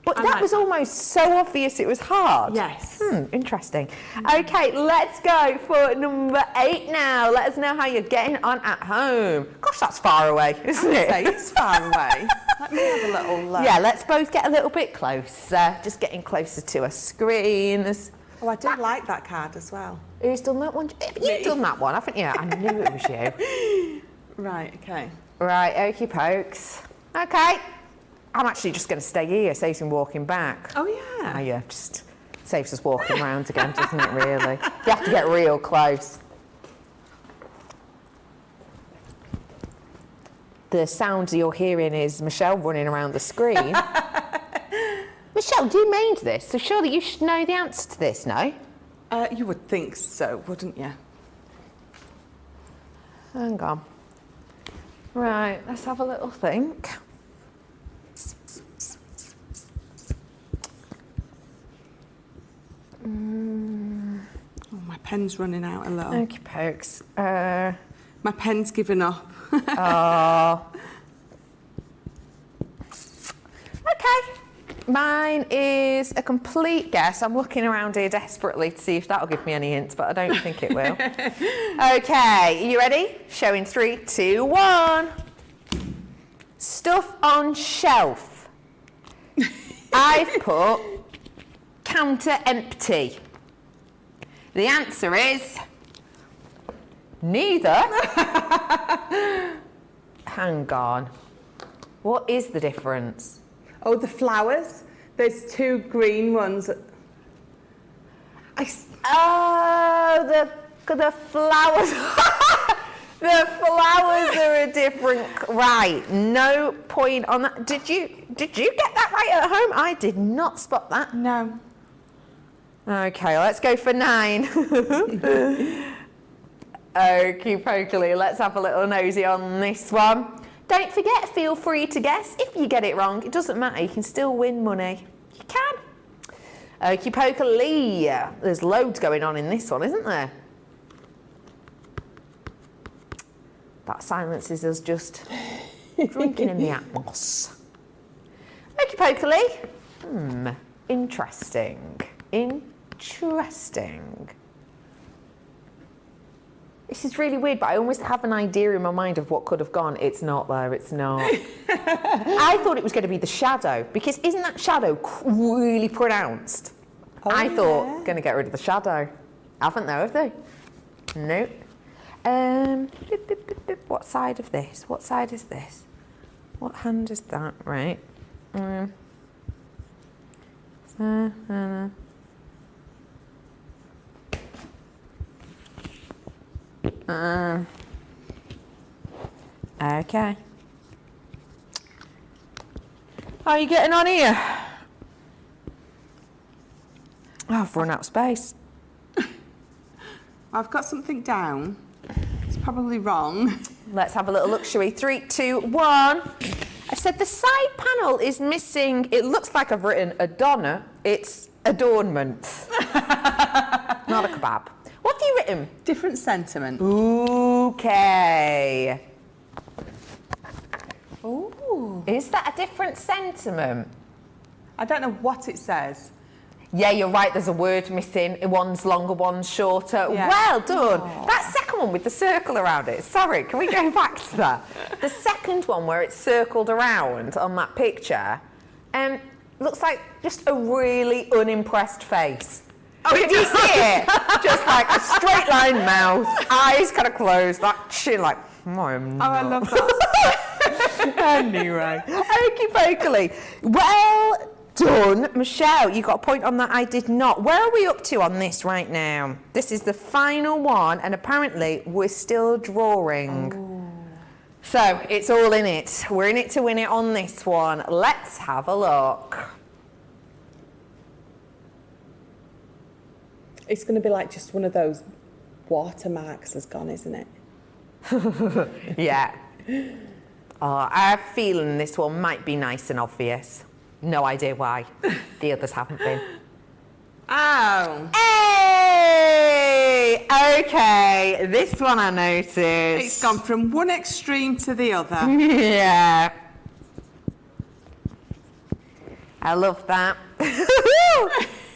But I that like was that. almost so obvious it was hard. Yes. Interesting. Okay, let's go for number 8 now. Let us know how you're getting on at home. Gosh, that's far away, isn't it? It's far away. Let me have a little Yeah, let's both get a little bit closer. Just getting closer to our screens. Oh, I do like that card as well. Who's done that one? You've done that one, haven't you? I knew it was you. Right, okay. Right, okie pokes. Okay. I'm actually just going to stay here, saves him walking back. Oh, yeah. Oh, just saves us walking around again, doesn't it, really? You have to get real close. The sound you're hearing is Michelle running around the screen. Michelle, you made this, so surely you should know the answer to this, no? You would think so, wouldn't you? Hang on. Right, let's have a little think. Oh, my pen's running out a little. Okey pokes. My pen's given up. Oh. Okay. Mine is a complete guess. I'm looking around here desperately to see if that'll give me any hints, but I don't think it will. Okay, you ready? Show in 3, 2, 1. Stuff on shelf. I've put counter empty. The answer is neither. Hang on. What is the difference? Oh, the flowers. There's 2 green ones. Oh, the flowers. The flowers are a different. Right. No point on that. Did you get that right at home? I did not spot that. No. Okay, let's go for 9. Okie pokely, let's have a little nosy on this one. Don't forget, feel free to guess. If you get it wrong, it doesn't matter, you can still win money. You can. Okie pokely, there's loads going on in this one, isn't there? That silence is us just drinking in the atmos. Okie pokely. Interesting. Interesting. This is really weird, but I almost have an idea in my mind of what could have gone. It's not, though. It's not. I thought it was going to be the shadow, because isn't that shadow really pronounced? Oh, I thought, going to get rid of the shadow. Haven't they, have they? Nope. What side of this? What side is this? What hand is that? Right. Okay. How are you getting on here? Oh, I've run out of space. I've got something down. It's probably wrong. Let's have a little look, shall we? 3, 2, 1. I said the side panel is missing. It looks like I've written Adonna. It's adornment. Not a kebab. What have you written? Different sentiment. Okay. Ooh. Is that a different sentiment? I don't know what it says. Yeah, you're right, there's a word missing. One's longer, one's shorter. Yeah. Well done. Aww. That second one with the circle around it. Sorry, can we go back to that? The second one where it's circled around on that picture, looks like just a really unimpressed face. Oh, did you see it? Just like a straight line mouth, eyes kind of closed, that chin like, I'm not. Oh, I love that. Anyway. Okie pokely. Well done, Michelle. You got a point on that. I did not. Where are we up to on this right now? This is the final one, and apparently we're still drawing. Oh. So it's all in it. We're in it to win it on this one. Let's have a look. It's going to be like just one of those watermarks has gone, isn't it? Yeah. Oh, I have a feeling this one might be nice and obvious. No idea why. The others haven't been. Oh. Hey! Okay, this one I noticed. It's gone from one extreme to the other. Yeah. I love that.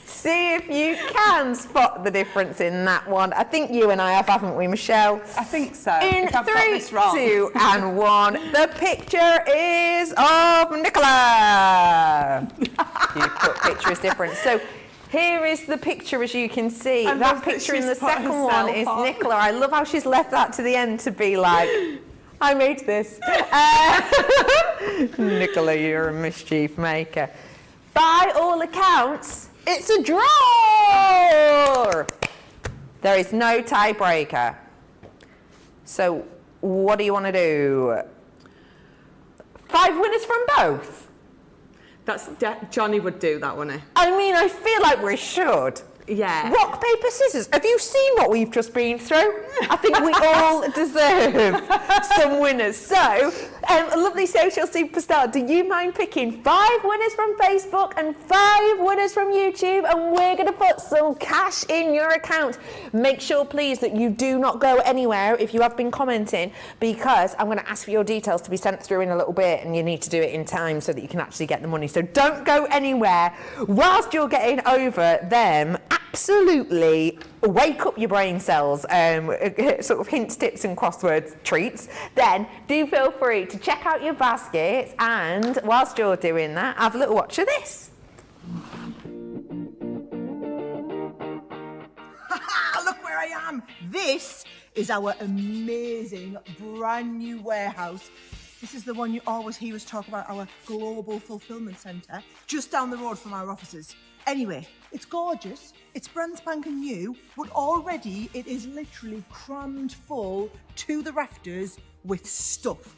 See if you can spot the difference in that one. I think you and I have, haven't we, Michelle? I think so. In if I've 3, got this wrong. 2, and 1, the picture is of Nicola. You put picture is different. So here is the picture, as you can see. That picture in the second one is Nicola. I love how she's left that to the end to be like, I made this. Nicola, you're a mischief maker. By all accounts, it's a draw! There is no tiebreaker. So what do you want to do? 5 winners from both? Johnny would do that, wouldn't he? I mean, I feel like we should. Yeah. Rock, paper, scissors. Have you seen what we've just been through? I think we all deserve some winners. So, a lovely social superstar, do you mind picking 5 winners from Facebook and 5 winners from YouTube? And we're going to put some cash in your account. Make sure, please, that you do not go anywhere if you have been commenting, because I'm going to ask for your details to be sent through in a little bit, and you need to do it in time so that you can actually get the money. So don't go anywhere whilst you're getting over them. Absolutely wake up your brain cells, sort of hints, tips and crosswords treats. Then do feel free to check out your baskets, and whilst you're doing that, have a little watch of this. Look where I am. This is our amazing brand new warehouse. This is the one you always hear us talk about, our global fulfillment centre, just down the road from our offices. Anyway, it's gorgeous, it's brand spanking new, but already it is literally crammed full to the rafters with stuff.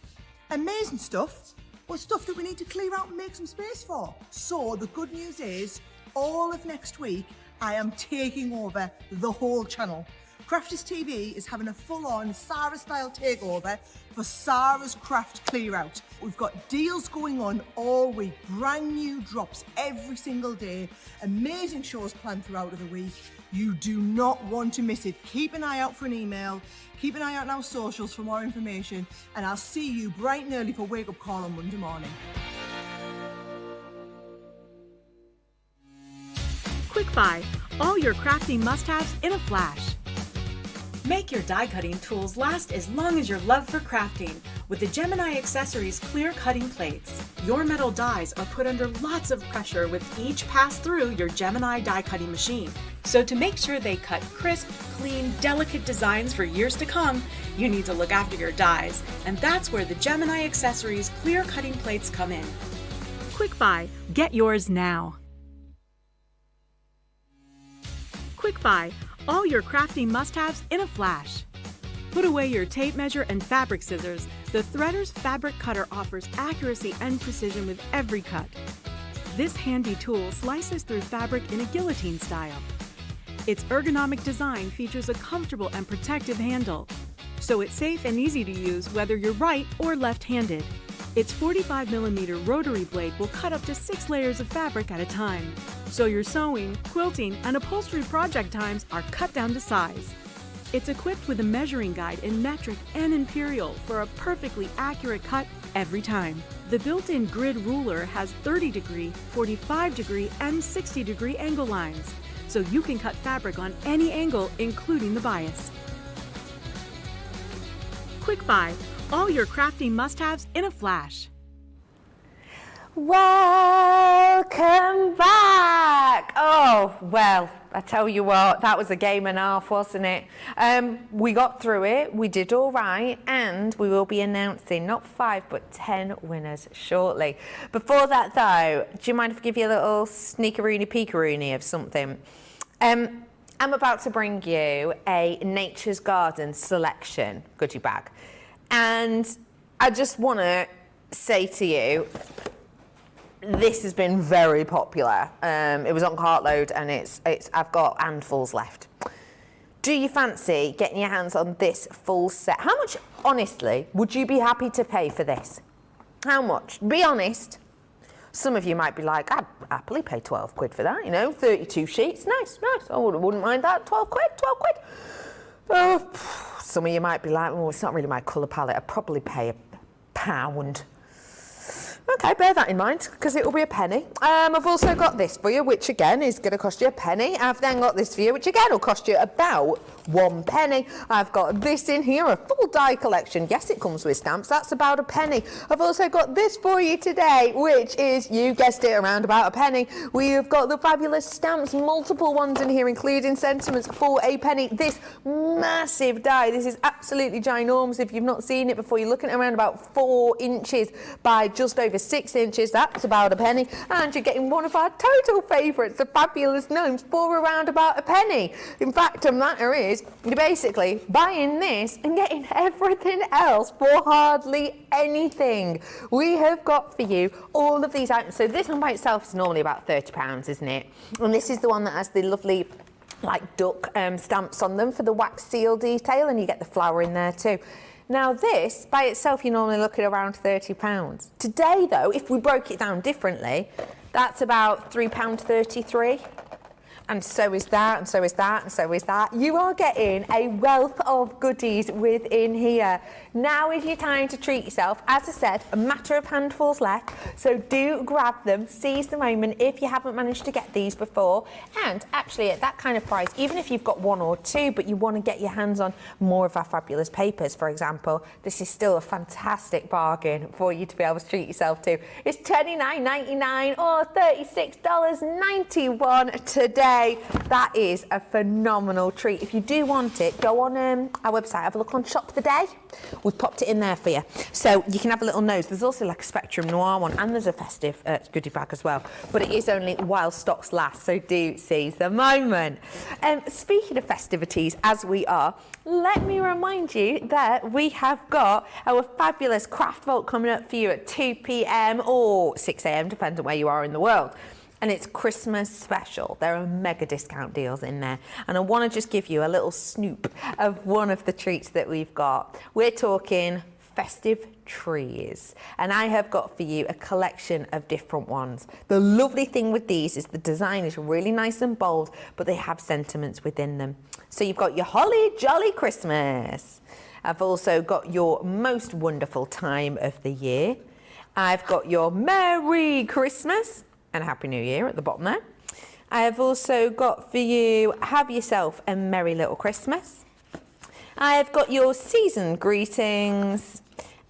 Amazing stuff, but stuff that we need to clear out and make some space for. So the good news is, all of next week, I am taking over the whole channel. Crafters TV is having a full-on Sarah-style takeover for Sarah's Craft Clear Out. We've got deals going on all week, brand new drops every single day, amazing shows planned throughout the week. You do not want to miss it. Keep an eye out for an email, keep an eye out on our socials for more information, and I'll see you bright and early for Wake Up Call on Monday morning. Quick Buy, all your crafting must-haves in a flash. Make your die cutting tools last as long as your love for crafting with the Gemini Accessories clear cutting plates. Your metal dies are put under lots of pressure with each pass through your Gemini die cutting machine. So to make sure they cut crisp, clean, delicate designs for years to come, you need to look after your dies, and that's where the Gemini Accessories clear cutting plates come in. Quick Buy, get yours now. Quick Buy, all your crafting must-haves in a flash. Put away your tape measure and fabric scissors. The Threader's fabric cutter offers accuracy and precision with every cut. This handy tool slices through fabric in a guillotine style. Its ergonomic design features a comfortable and protective handle, so it's safe and easy to use whether you're right or left-handed. Its 45mm rotary blade will cut up to 6 layers of fabric at a time, so your sewing, quilting, and upholstery project times are cut down to size. It's equipped with a measuring guide in metric and imperial for a perfectly accurate cut every time. The built-in grid ruler has 30-degree, 45-degree, and 60-degree angle lines, so you can cut fabric on any angle, including the bias. Quick Buy, all your crafting must-haves in a flash. Welcome back. Oh, well, I tell you what, that was a game and a half, wasn't it? We got through it, we did all right, and we will be announcing not 5 but 10 winners shortly. Before that though, do you mind if I give you a little sneakeroony-peekeroony of something? I'm about to bring you a Nature's Garden selection goodie bag. And I just want to say to you, this has been very popular. It was on Cartload, and I've got handfuls left. Do you fancy getting your hands on this full set? How much, honestly, would you be happy to pay for this? How much? Be honest. Some of you might be like, I'd happily pay 12 quid for that, you know, 32 sheets, nice. I wouldn't mind that, 12 quid. Oh, some of you might be like, oh, it's not really my colour palette, I'd probably pay £1. Okay, bear that in mind, because it will be a penny. I've also got this for you, which again is going to cost you a penny. I've then got this for you, which again will cost you about 1 penny. I've got this in here, a full die collection. Yes, it comes with stamps. That's about a penny. I've also got this for you today, which is, you guessed it, around about a penny. We have got the fabulous stamps, multiple ones in here, including sentiments for a penny. This massive die, this is absolutely ginormous. If you've not seen it before, you're looking at around about 4 inches by just over 6 inches. That's about a penny. And you're getting one of our total favourites, the fabulous gnomes, for around about a penny. In fact, the matter is, is you're basically buying this and getting everything else for hardly anything. We have got for you all of these items. So this one by itself is normally about £30, isn't it? And this is the one that has the lovely like duck stamps on them for the wax seal detail, and you get the flower in there too. Now this, by itself, you're normally looking at around £30. Today though, if we broke it down differently, that's about £3.33. And so is that, and so is that, and so is that. You are getting a wealth of goodies within here. Now is your time to treat yourself. As I said, a matter of handfuls left, so do grab them, seize the moment if you haven't managed to get these before. And actually at that kind of price, even if you've got one or two, but you want to get your hands on more of our fabulous papers, for example, this is still a fantastic bargain for you to be able to treat yourself to. It's $29.99 or $36.91 today. That is a phenomenal treat. If you do want it, go on our website, have a look on Shop the Day. We've popped it in there for you. So you can have a little nose. There's also like a Spectrum Noir one, and there's a Festive goodie bag as well. But it is only while stocks last, so do seize the moment. Speaking of festivities, as we are, let me remind you that we have got our fabulous Craft Vault coming up for you at 2 p.m. or 6 a.m, depends on where you are in the world. And it's Christmas special. There are mega discount deals in there. And I want to just give you a little snoop of one of the treats that we've got. We're talking festive trees. And I have got for you a collection of different ones. The lovely thing with these is the design is really nice and bold, but they have sentiments within them. So you've got your Holly Jolly Christmas. I've also got your Most Wonderful Time of the Year. I've got your Merry Christmas and Happy New Year at the bottom there. I have also got for you Have Yourself a Merry Little Christmas. I have got your Season Greetings,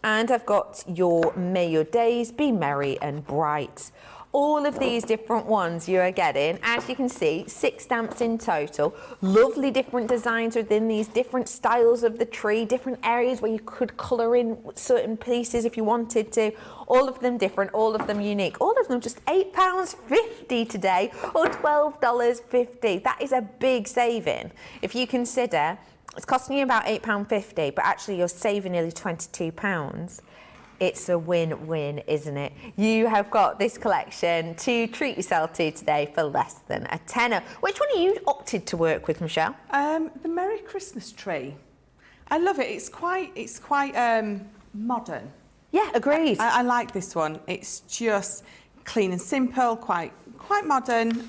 and I've got your May Your Days Be Merry and Bright. All of these different ones you are getting, as you can see, 6 stamps in total. Lovely different designs within these, different styles of the tree, different areas where you could colour in certain pieces if you wanted to. All of them different, all of them unique. All of them just £8.50 today, or $12.50. That is a big saving. If you consider it's costing you about £8.50, but actually you're saving nearly £22. It's a win-win, isn't it? You have got this collection to treat yourself to today for less than a tenner. Which one are you opted to work with, Michelle? The Merry Christmas tree. I love it. It's quite modern. Yeah, agreed. I like this one. It's just clean and simple, quite modern.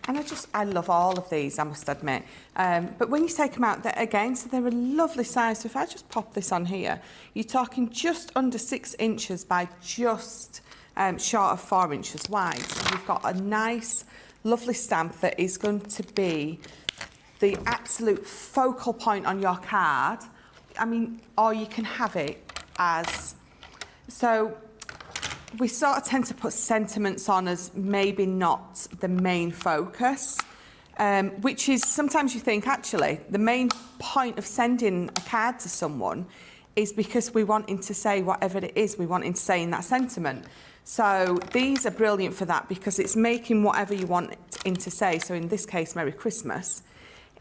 And I love all of these, I must admit. But when you take them out, again, so they're a lovely size. So if I just pop this on here, you're talking just under 6 inches by just short of 4 inches wide. So you've got a nice, lovely stamp that is going to be the absolute focal point on your card. I mean, or you can have it as... So we sort of tend to put sentiments on as maybe not the main focus, which is sometimes you think, actually, the main point of sending a card to someone is because we want him to say whatever it is we want him to say in that sentiment. So these are brilliant for that because it's making whatever you want him to say. So in this case, Merry Christmas,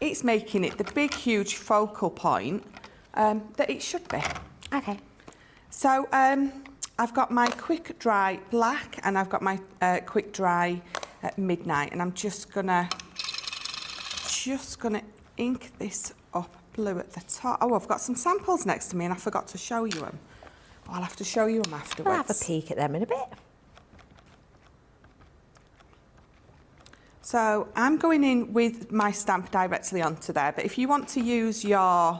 it's making it the big, huge focal point that it should be. Okay. So I've got my quick dry black and I've got my quick dry midnight, and I'm just gonna ink this up blue at the top. Oh, I've got some samples next to me and I forgot to show you them. I'll have to show you them afterwards. We'll have a peek at them in a bit. So I'm going in with my stamp directly onto there, but if you want to use your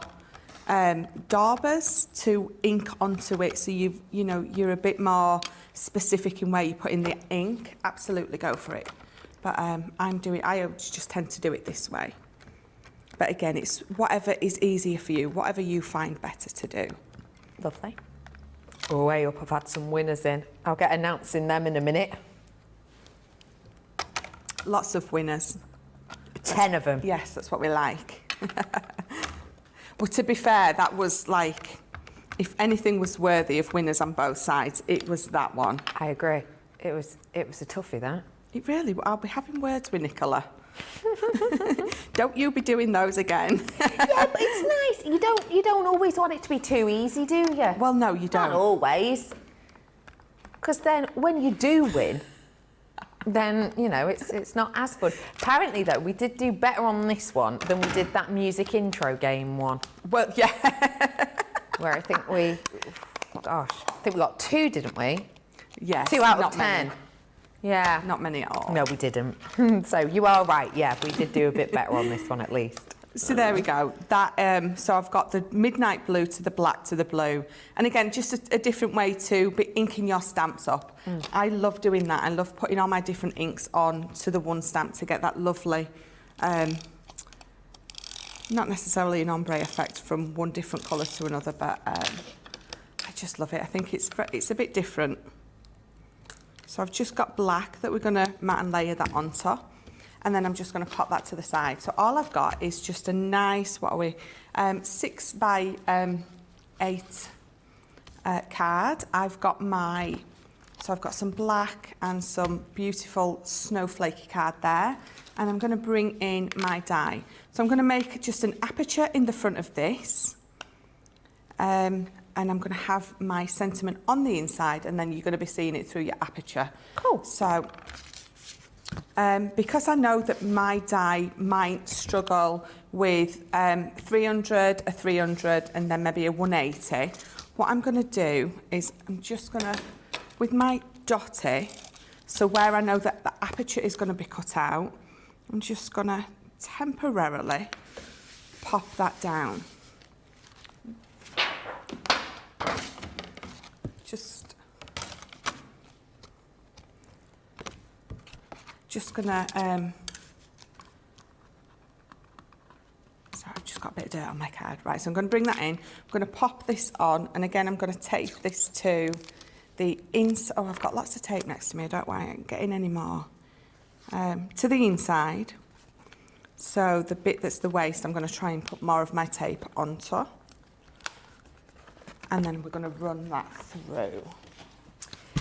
daubers to ink onto it, so you're a bit more specific in where you put in the ink, absolutely go for it. But I just tend to do it this way. But again, it's whatever is easier for you, whatever you find better to do. Lovely. Oh, way up, I've had some winners in. I'll get announcing them in a minute. Lots of winners. 10 of them. Yes, that's what we like. But to be fair, that was like, if anything was worthy of winners on both sides, it was that one. I agree. It was a toughie, that. It really, I'll be having words with Nicola. Don't you be doing those again. Yeah, but it's nice. You don't always want it to be too easy, do you? Well, no, you don't. Not always. Because then when you do win, then, you know, it's not as fun. Apparently, though, we did do better on this one than we did that music intro game one. Well, yeah. Where I think we got 2, didn't we? Yes. 2 out of not 10. Many. Yeah. Not many at all. No, we didn't. So you are right. Yeah, we did do a bit better on this one at least. So there we go. That so I've got the midnight blue to the black to the blue, and again, just a different way to be inking your stamps up. I love doing that. I love putting all my different inks on to the one stamp to get that lovely, not necessarily an ombre effect from one different colour to another, but I just love it. I think it's a bit different. So I've just got black that we're going to mat and layer that onto. And then I'm just going to pop that to the side. So all I've got is just a nice, 6 by 8 card. I've got some black and some beautiful snowflakey card there. And I'm going to bring in my die. So I'm going to make just an aperture in the front of this. And I'm going to have my sentiment on the inside, and then you're going to be seeing it through your aperture. Cool. So, because I know that my die might struggle with 300, a 300, and then maybe a 180, what I'm going to do is I'm just going to, with my dotty, so where I know that the aperture is going to be cut out, I'm just going to temporarily pop that down. Just gonna, sorry, I've just got a bit of dirt on my card. Right, so I'm gonna bring that in. I'm gonna pop this on, and again, I'm gonna tape this to the inside. Oh, I've got lots of tape next to me. I don't want to get in any more. To the inside. So the bit that's the waist, I'm gonna try and put more of my tape onto. And then we're gonna run that through.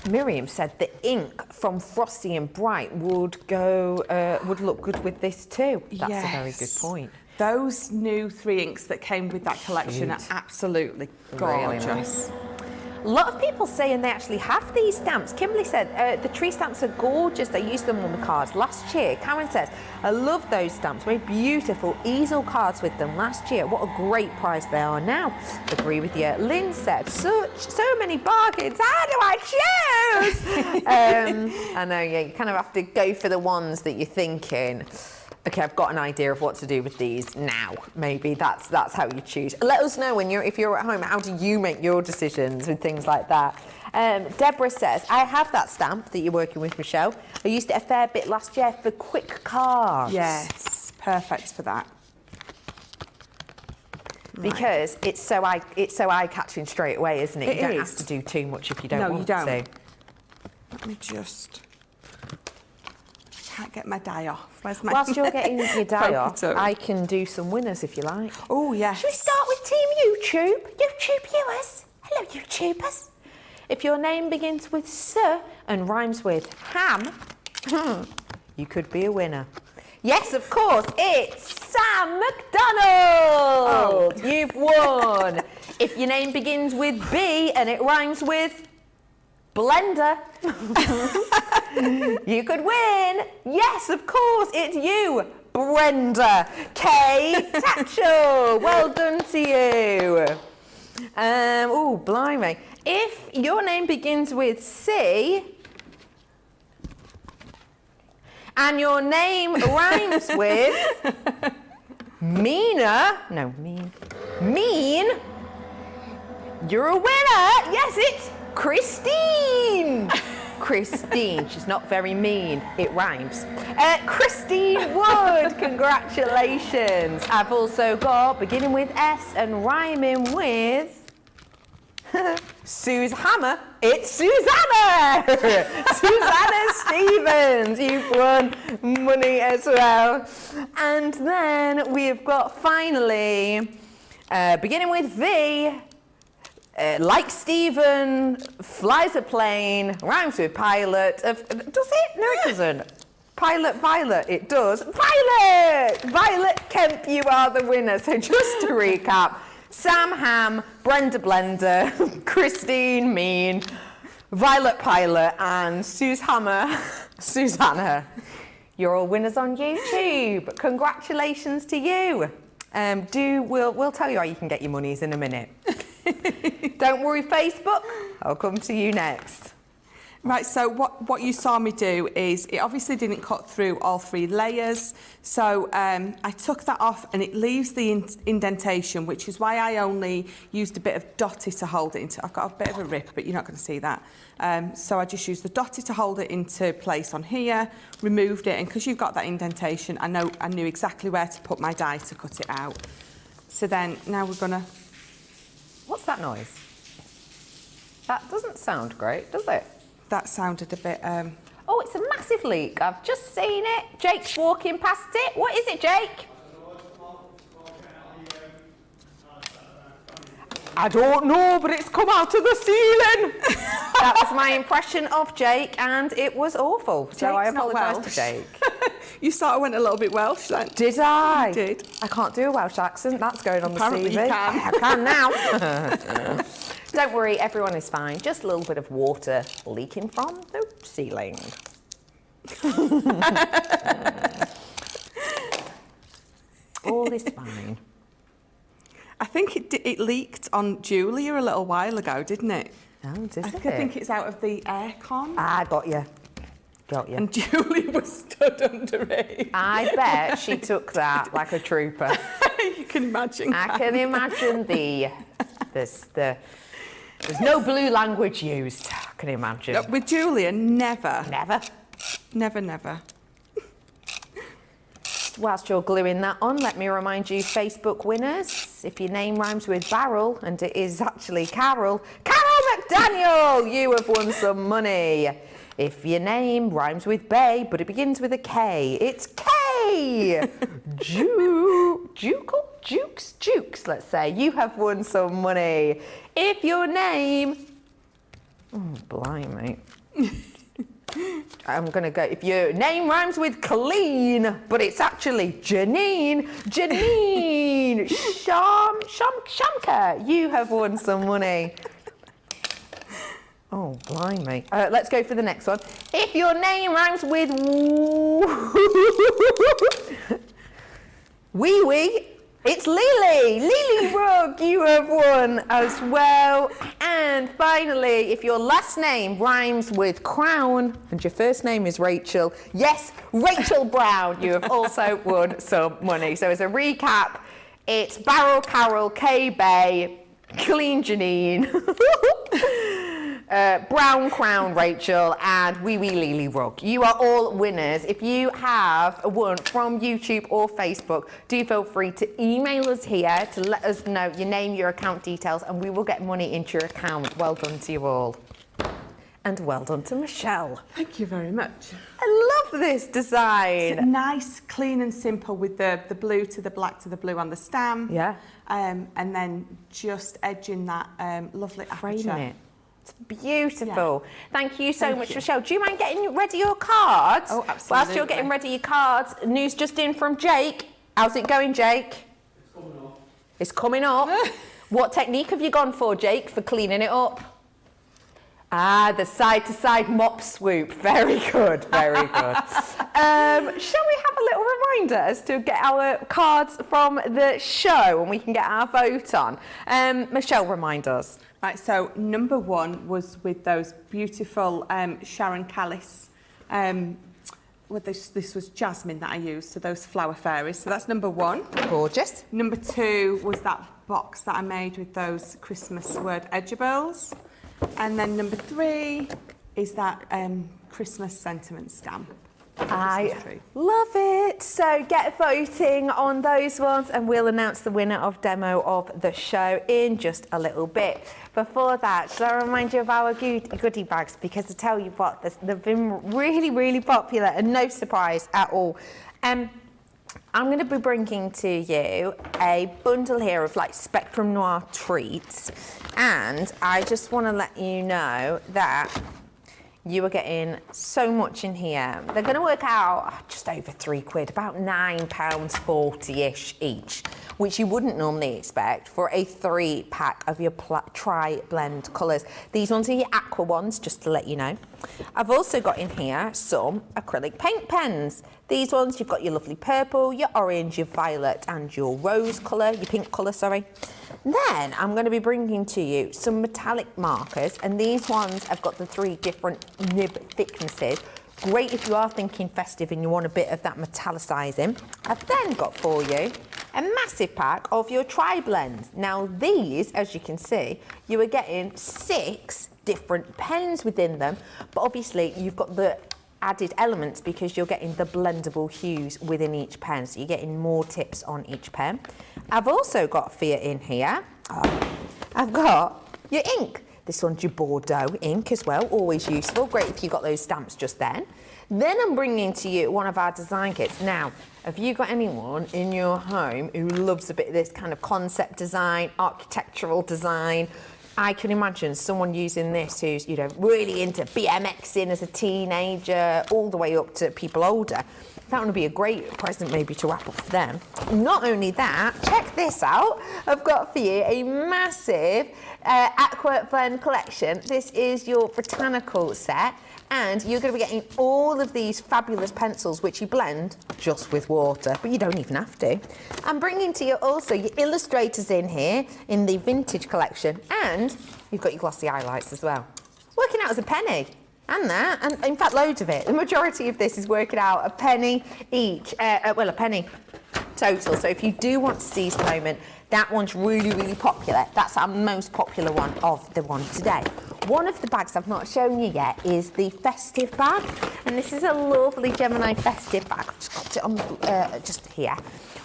Miriam said the ink from Frosty and Bright would look good with this too. That's a very good point. Those new 3 inks that came with that collection are absolutely gorgeous. Really nice. A lot of people saying they actually have these stamps. Kimberly said the tree stamps are gorgeous. They used them on the cards last year. Karen says, I love those stamps. Made beautiful easel cards with them last year. What a great price they are now. Agree with you. Lynn said, so many bargains. How do I choose? I know, yeah, you kind of have to go for the ones that you're thinking, okay, I've got an idea of what to do with these now. Maybe that's how you choose. Let us know if you're at home, how do you make your decisions with things like that? Deborah says, I have that stamp that you're working with, Michelle. I used it a fair bit last year for quick cards. Yes, perfect for that. Because it's so eye-catching straight away, isn't it? You don't have to do too much if you don't want to. No, you don't. Let me just... can't get my die off. Where's my Whilst you're getting your die off, I can do some winners if you like. Oh, yes. Should we start with Team YouTube? YouTube viewers. Hello, YouTubers. If your name begins with Sir and rhymes with ham, you could be a winner. Yes, of course, it's Sam McDonald. Oh. You've won. If your name begins with B and it rhymes with blender, you could win. Yes, of course, it's you, Brenda K. Tatchell. Well done to you. Oh, blimey. If your name begins with C and your name rhymes with mean, you're a winner. Yes, it's Christine. Christine, she's not very mean. It rhymes. Christine Wood, congratulations. I've also got beginning with S and rhyming with Sue's hammer. It's Susanna. Susanna Stevens. You've won money as well. And then we've got finally beginning with V. Like Stephen, flies a plane, rhymes with pilot. Does it? No, it doesn't. Pilot Violet, it does. Violet Kemp, you are the winner. So just to recap, Sam Ham, Brenda Blender, Christine Mean, Violet Pilot, and Susanna. You're all winners on YouTube. Congratulations to you. We'll tell you how you can get your monies in a minute. Don't worry, Facebook. I'll come to you next. Right, so what you saw me do is, it obviously didn't cut through all 3 layers, so I took that off and it leaves the indentation, which is why I only used a bit of dotty to hold it into. I've got a bit of a rip, but you're not going to see that. So I just used the dotty to hold it into place on here, removed it, and because you've got that indentation, I knew exactly where to put my die to cut it out. So then, now we're going to... What's that noise? That doesn't sound great, does it? That sounded a bit... Oh, it's a massive leak. I've just seen it. Jake's walking past it. What is it, Jake? I don't know, but it's come out of the ceiling. That was my impression of Jake, and it was awful. So I apologise to Jake. You sort of went a little bit Welsh then. Did I? You did. I can't do a Welsh accent. That's going on Apparently the CV. You can. I can now. Don't worry, everyone is fine. Just a little bit of water leaking from the ceiling. All is fine. I think it leaked on Julia a little while ago, didn't it? Oh, did it? I think it's out of the aircon. I got you. Got you. And Julie was stood under it. I bet she took that like a trooper. You can imagine. I can imagine there's no blue language used. I can imagine. With Julia, never. Never. Never. Whilst you're gluing that on, let me remind you, Facebook winners, if your name rhymes with barrel, and it is actually Carol McDaniel, you have won some money. If your name rhymes with Bay, but it begins with a K, it's K. Jukes, let's say, you have won some money. If your name, blimey. I'm going to go, if your name rhymes with clean, but it's actually Janine Shamka, you have won some money. Oh, blimey. Let's go for the next one. If your name rhymes with wee, it's Lily Rugg, you have won as well. And finally, if your last name rhymes with crown and your first name is Rachel, yes, Rachel Brown, you have also won some money. So as a recap, it's Barrel Carol, K Bay, Clean Janine, Brown Crown Rachel, and Wee Lily Rugg. You are all winners. If you have won from YouTube or Facebook, do feel free to email us here to let us know your name, your account details, and we will get money into your account. Well done to you all. And well done to Michelle. Thank you very much. I love this design. It's nice, clean and simple with the blue to the black to the blue on the stem. Yeah. And then just edging that lovely aperture. Framing it. It's beautiful. Yeah. Thank you so much, you. Michelle. Do you mind getting ready your cards? Oh, absolutely. Whilst you're getting ready your cards, news just in from Jake. How's it going, Jake? It's coming up. It's coming up. What technique have you gone for, Jake, for cleaning it up? Ah, the side-to-side mop swoop. Very good, very good. Shall we have a little reminder as to get our cards from the show and we can get our vote on? Michelle, remind us. Right, so number 1 was with those beautiful Sharon Callis. This was jasmine that I used, so those flower fairies. So that's number 1. Gorgeous. Number 2 was that box that I made with those Christmas word Edgeables. And then number 3 is that Christmas sentiment stamp. I love it. So get voting on those ones and we'll announce the winner of demo of the show in just a little bit. Before that, shall I remind you of our goodie bags? Because I tell you what, they've been really, really popular and no surprise at all. I'm going to be bringing to you a bundle here of like Spectrum Noir treats. And I just want to let you know that you are getting so much in here. They're going to work out just over £3, about £9.40-ish each, which you wouldn't normally expect for a 3-pack of your tri-blend colours. These ones are your aqua ones, just to let you know. I've also got in here some acrylic paint pens. These ones, you've got your lovely purple, your orange, your violet, and your rose colour, your pink colour, sorry. Then I'm going to be bringing to you some metallic markers, and these ones have got the 3 different nib thicknesses. Great if you are thinking festive and you want a bit of that metallicising. I've then got for you a massive pack of your tri-blends. Now these, as you can see, you are getting 6 different pens within them, but obviously you've got the added elements because you're getting the blendable hues within each pen, so you're getting more tips on each pen. I've also got for you in here, I've got your ink. This one's your Bordeaux ink as well, always useful. Great if you got those stamps just then. Then I'm bringing to you one of our design kits. Now, have you got anyone in your home who loves a bit of this kind of concept design, architectural design? I can imagine someone using this who's, you know, really into BMXing as a teenager, all the way up to people older. That would be a great present maybe to wrap up for them. Not only that, check this out. I've got for you a massive Aqua Blend collection. This is your botanical set, and you're going to be getting all of these fabulous pencils which you blend just with water, but you don't even have to. I'm bringing to you also your illustrators in here in the vintage collection, and you've got your glossy highlights as well. Working out as a penny. And that, and in fact loads of it. The majority of this is working out a penny each, well, a penny total. So if you do want to seize the moment, that one's really, really popular. That's our most popular one of the one today. One of the bags I've not shown you yet is the Festive bag. And this is a lovely Gemini Festive bag. I've just got it on just here.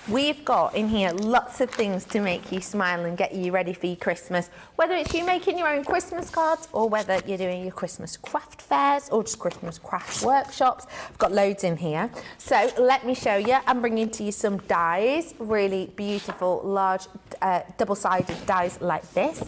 We've got in here lots of things to make you smile and get you ready for your Christmas, whether it's you making your own Christmas cards or whether you're doing your Christmas craft fairs or just Christmas craft workshops. I've got loads in here. So let me show you. I'm bringing to you some dies, really beautiful, large, double-sided dies like this.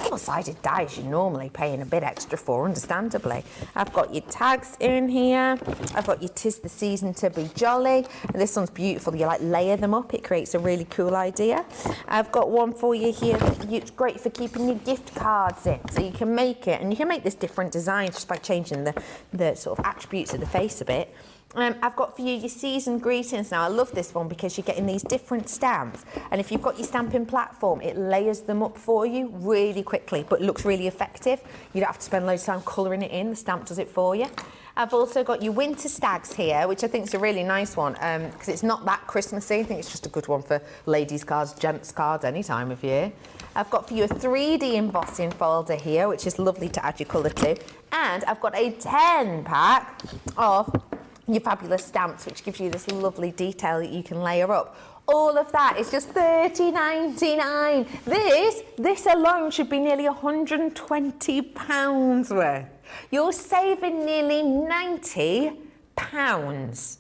Double-sided dies you're normally paying a bit extra for, understandably. I've got your tags in here. I've got your 'Tis the Season to Be Jolly. And this one's beautiful. You like layer them up. It creates a really cool idea. I've got one for you here. It's great for keeping your gift cards in. So you can make it, and you can make this different designs just by changing the sort of attributes of the face a bit. I've got for you your season greetings. Now, I love this one because you're getting these different stamps. And if you've got your stamping platform, it layers them up for you really quickly, but it looks really effective. You don't have to spend loads of time colouring it in. The stamp does it for you. I've also got your winter stags here, which I think is a really nice one because it's not that Christmassy. I think it's just a good one for ladies' cards, gents' cards, any time of year. I've got for you a 3D embossing folder here, which is lovely to add your colour to. And I've got a 10-pack of your fabulous stamps, which gives you this lovely detail that you can layer up. All of that is just $30.99. This alone should be nearly £120 worth. You're saving nearly £90.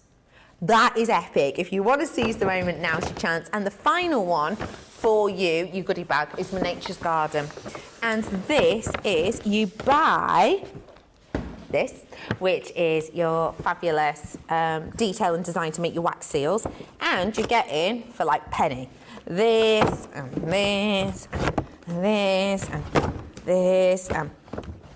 That is epic. If you want to seize the moment, now's your chance. And the final one for you, your goodie bag, is my Nature's Garden. And this is, you buy this, which is your fabulous detail and design to make your wax seals, and you're getting for like penny this and this and this and this and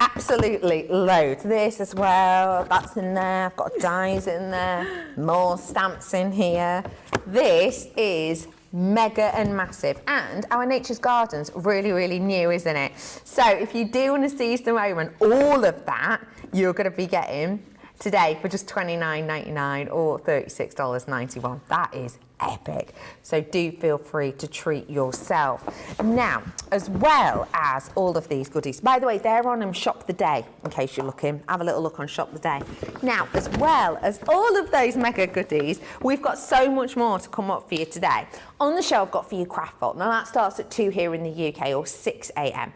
absolutely loads. This as well, that's in there. I've got dies in there, more stamps in here. This is mega and massive, and our Nature's Garden's really, really new, isn't it? So if you do want to seize the moment, all of that you're going to be getting today for just $29.99 or $36.91. That is epic. So do feel free to treat yourself. Now, as well as all of these goodies, by the way, they're on Shop the Day, in case you're looking. Have a little look on Shop the Day. Now, as well as all of those mega goodies, we've got so much more to come up for you today. On the show, I've got for you Craft Vault. Now that starts at 2 here in the UK or 6 a.m.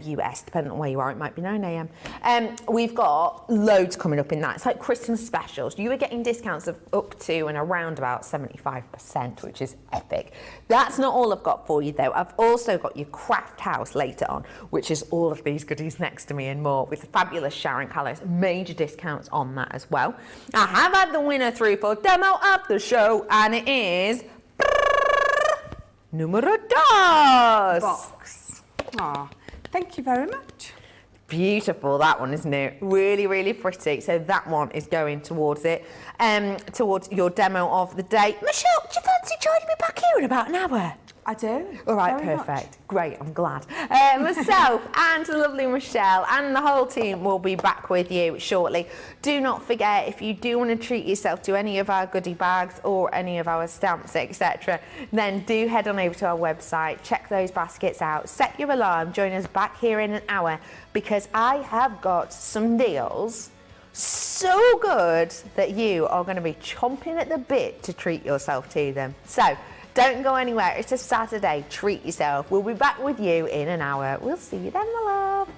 US, depending on where you are, it might be 9 a.m. We've got loads coming up in that. It's like Christmas specials. You are getting discounts of up to and around about 75%, which is epic. That's not all I've got for you though. I've also got your Craft House later on, which is all of these goodies next to me and more, with fabulous Sharon Callis, major discounts on that as well. I have had the winner through for demo of the show, and it is Numero dos. Box. Aw, thank you very much. Beautiful, that one, isn't it? Really, really pretty. So that one is going towards it, towards your demo of the day. Michelle, do you fancy joining me back here in about an hour? I do. All right, very perfect. Much. Great, I'm glad. Myself and the lovely Michelle and the whole team will be back with you shortly. Do not forget, if you do want to treat yourself to any of our goodie bags or any of our stamps, etc., then do head on over to our website, check those baskets out, set your alarm, join us back here in an hour, because I have got some deals so good that you are going to be chomping at the bit to treat yourself to them. So, don't go anywhere. It's a Saturday. Treat yourself. We'll be back with you in an hour. We'll see you then, my love.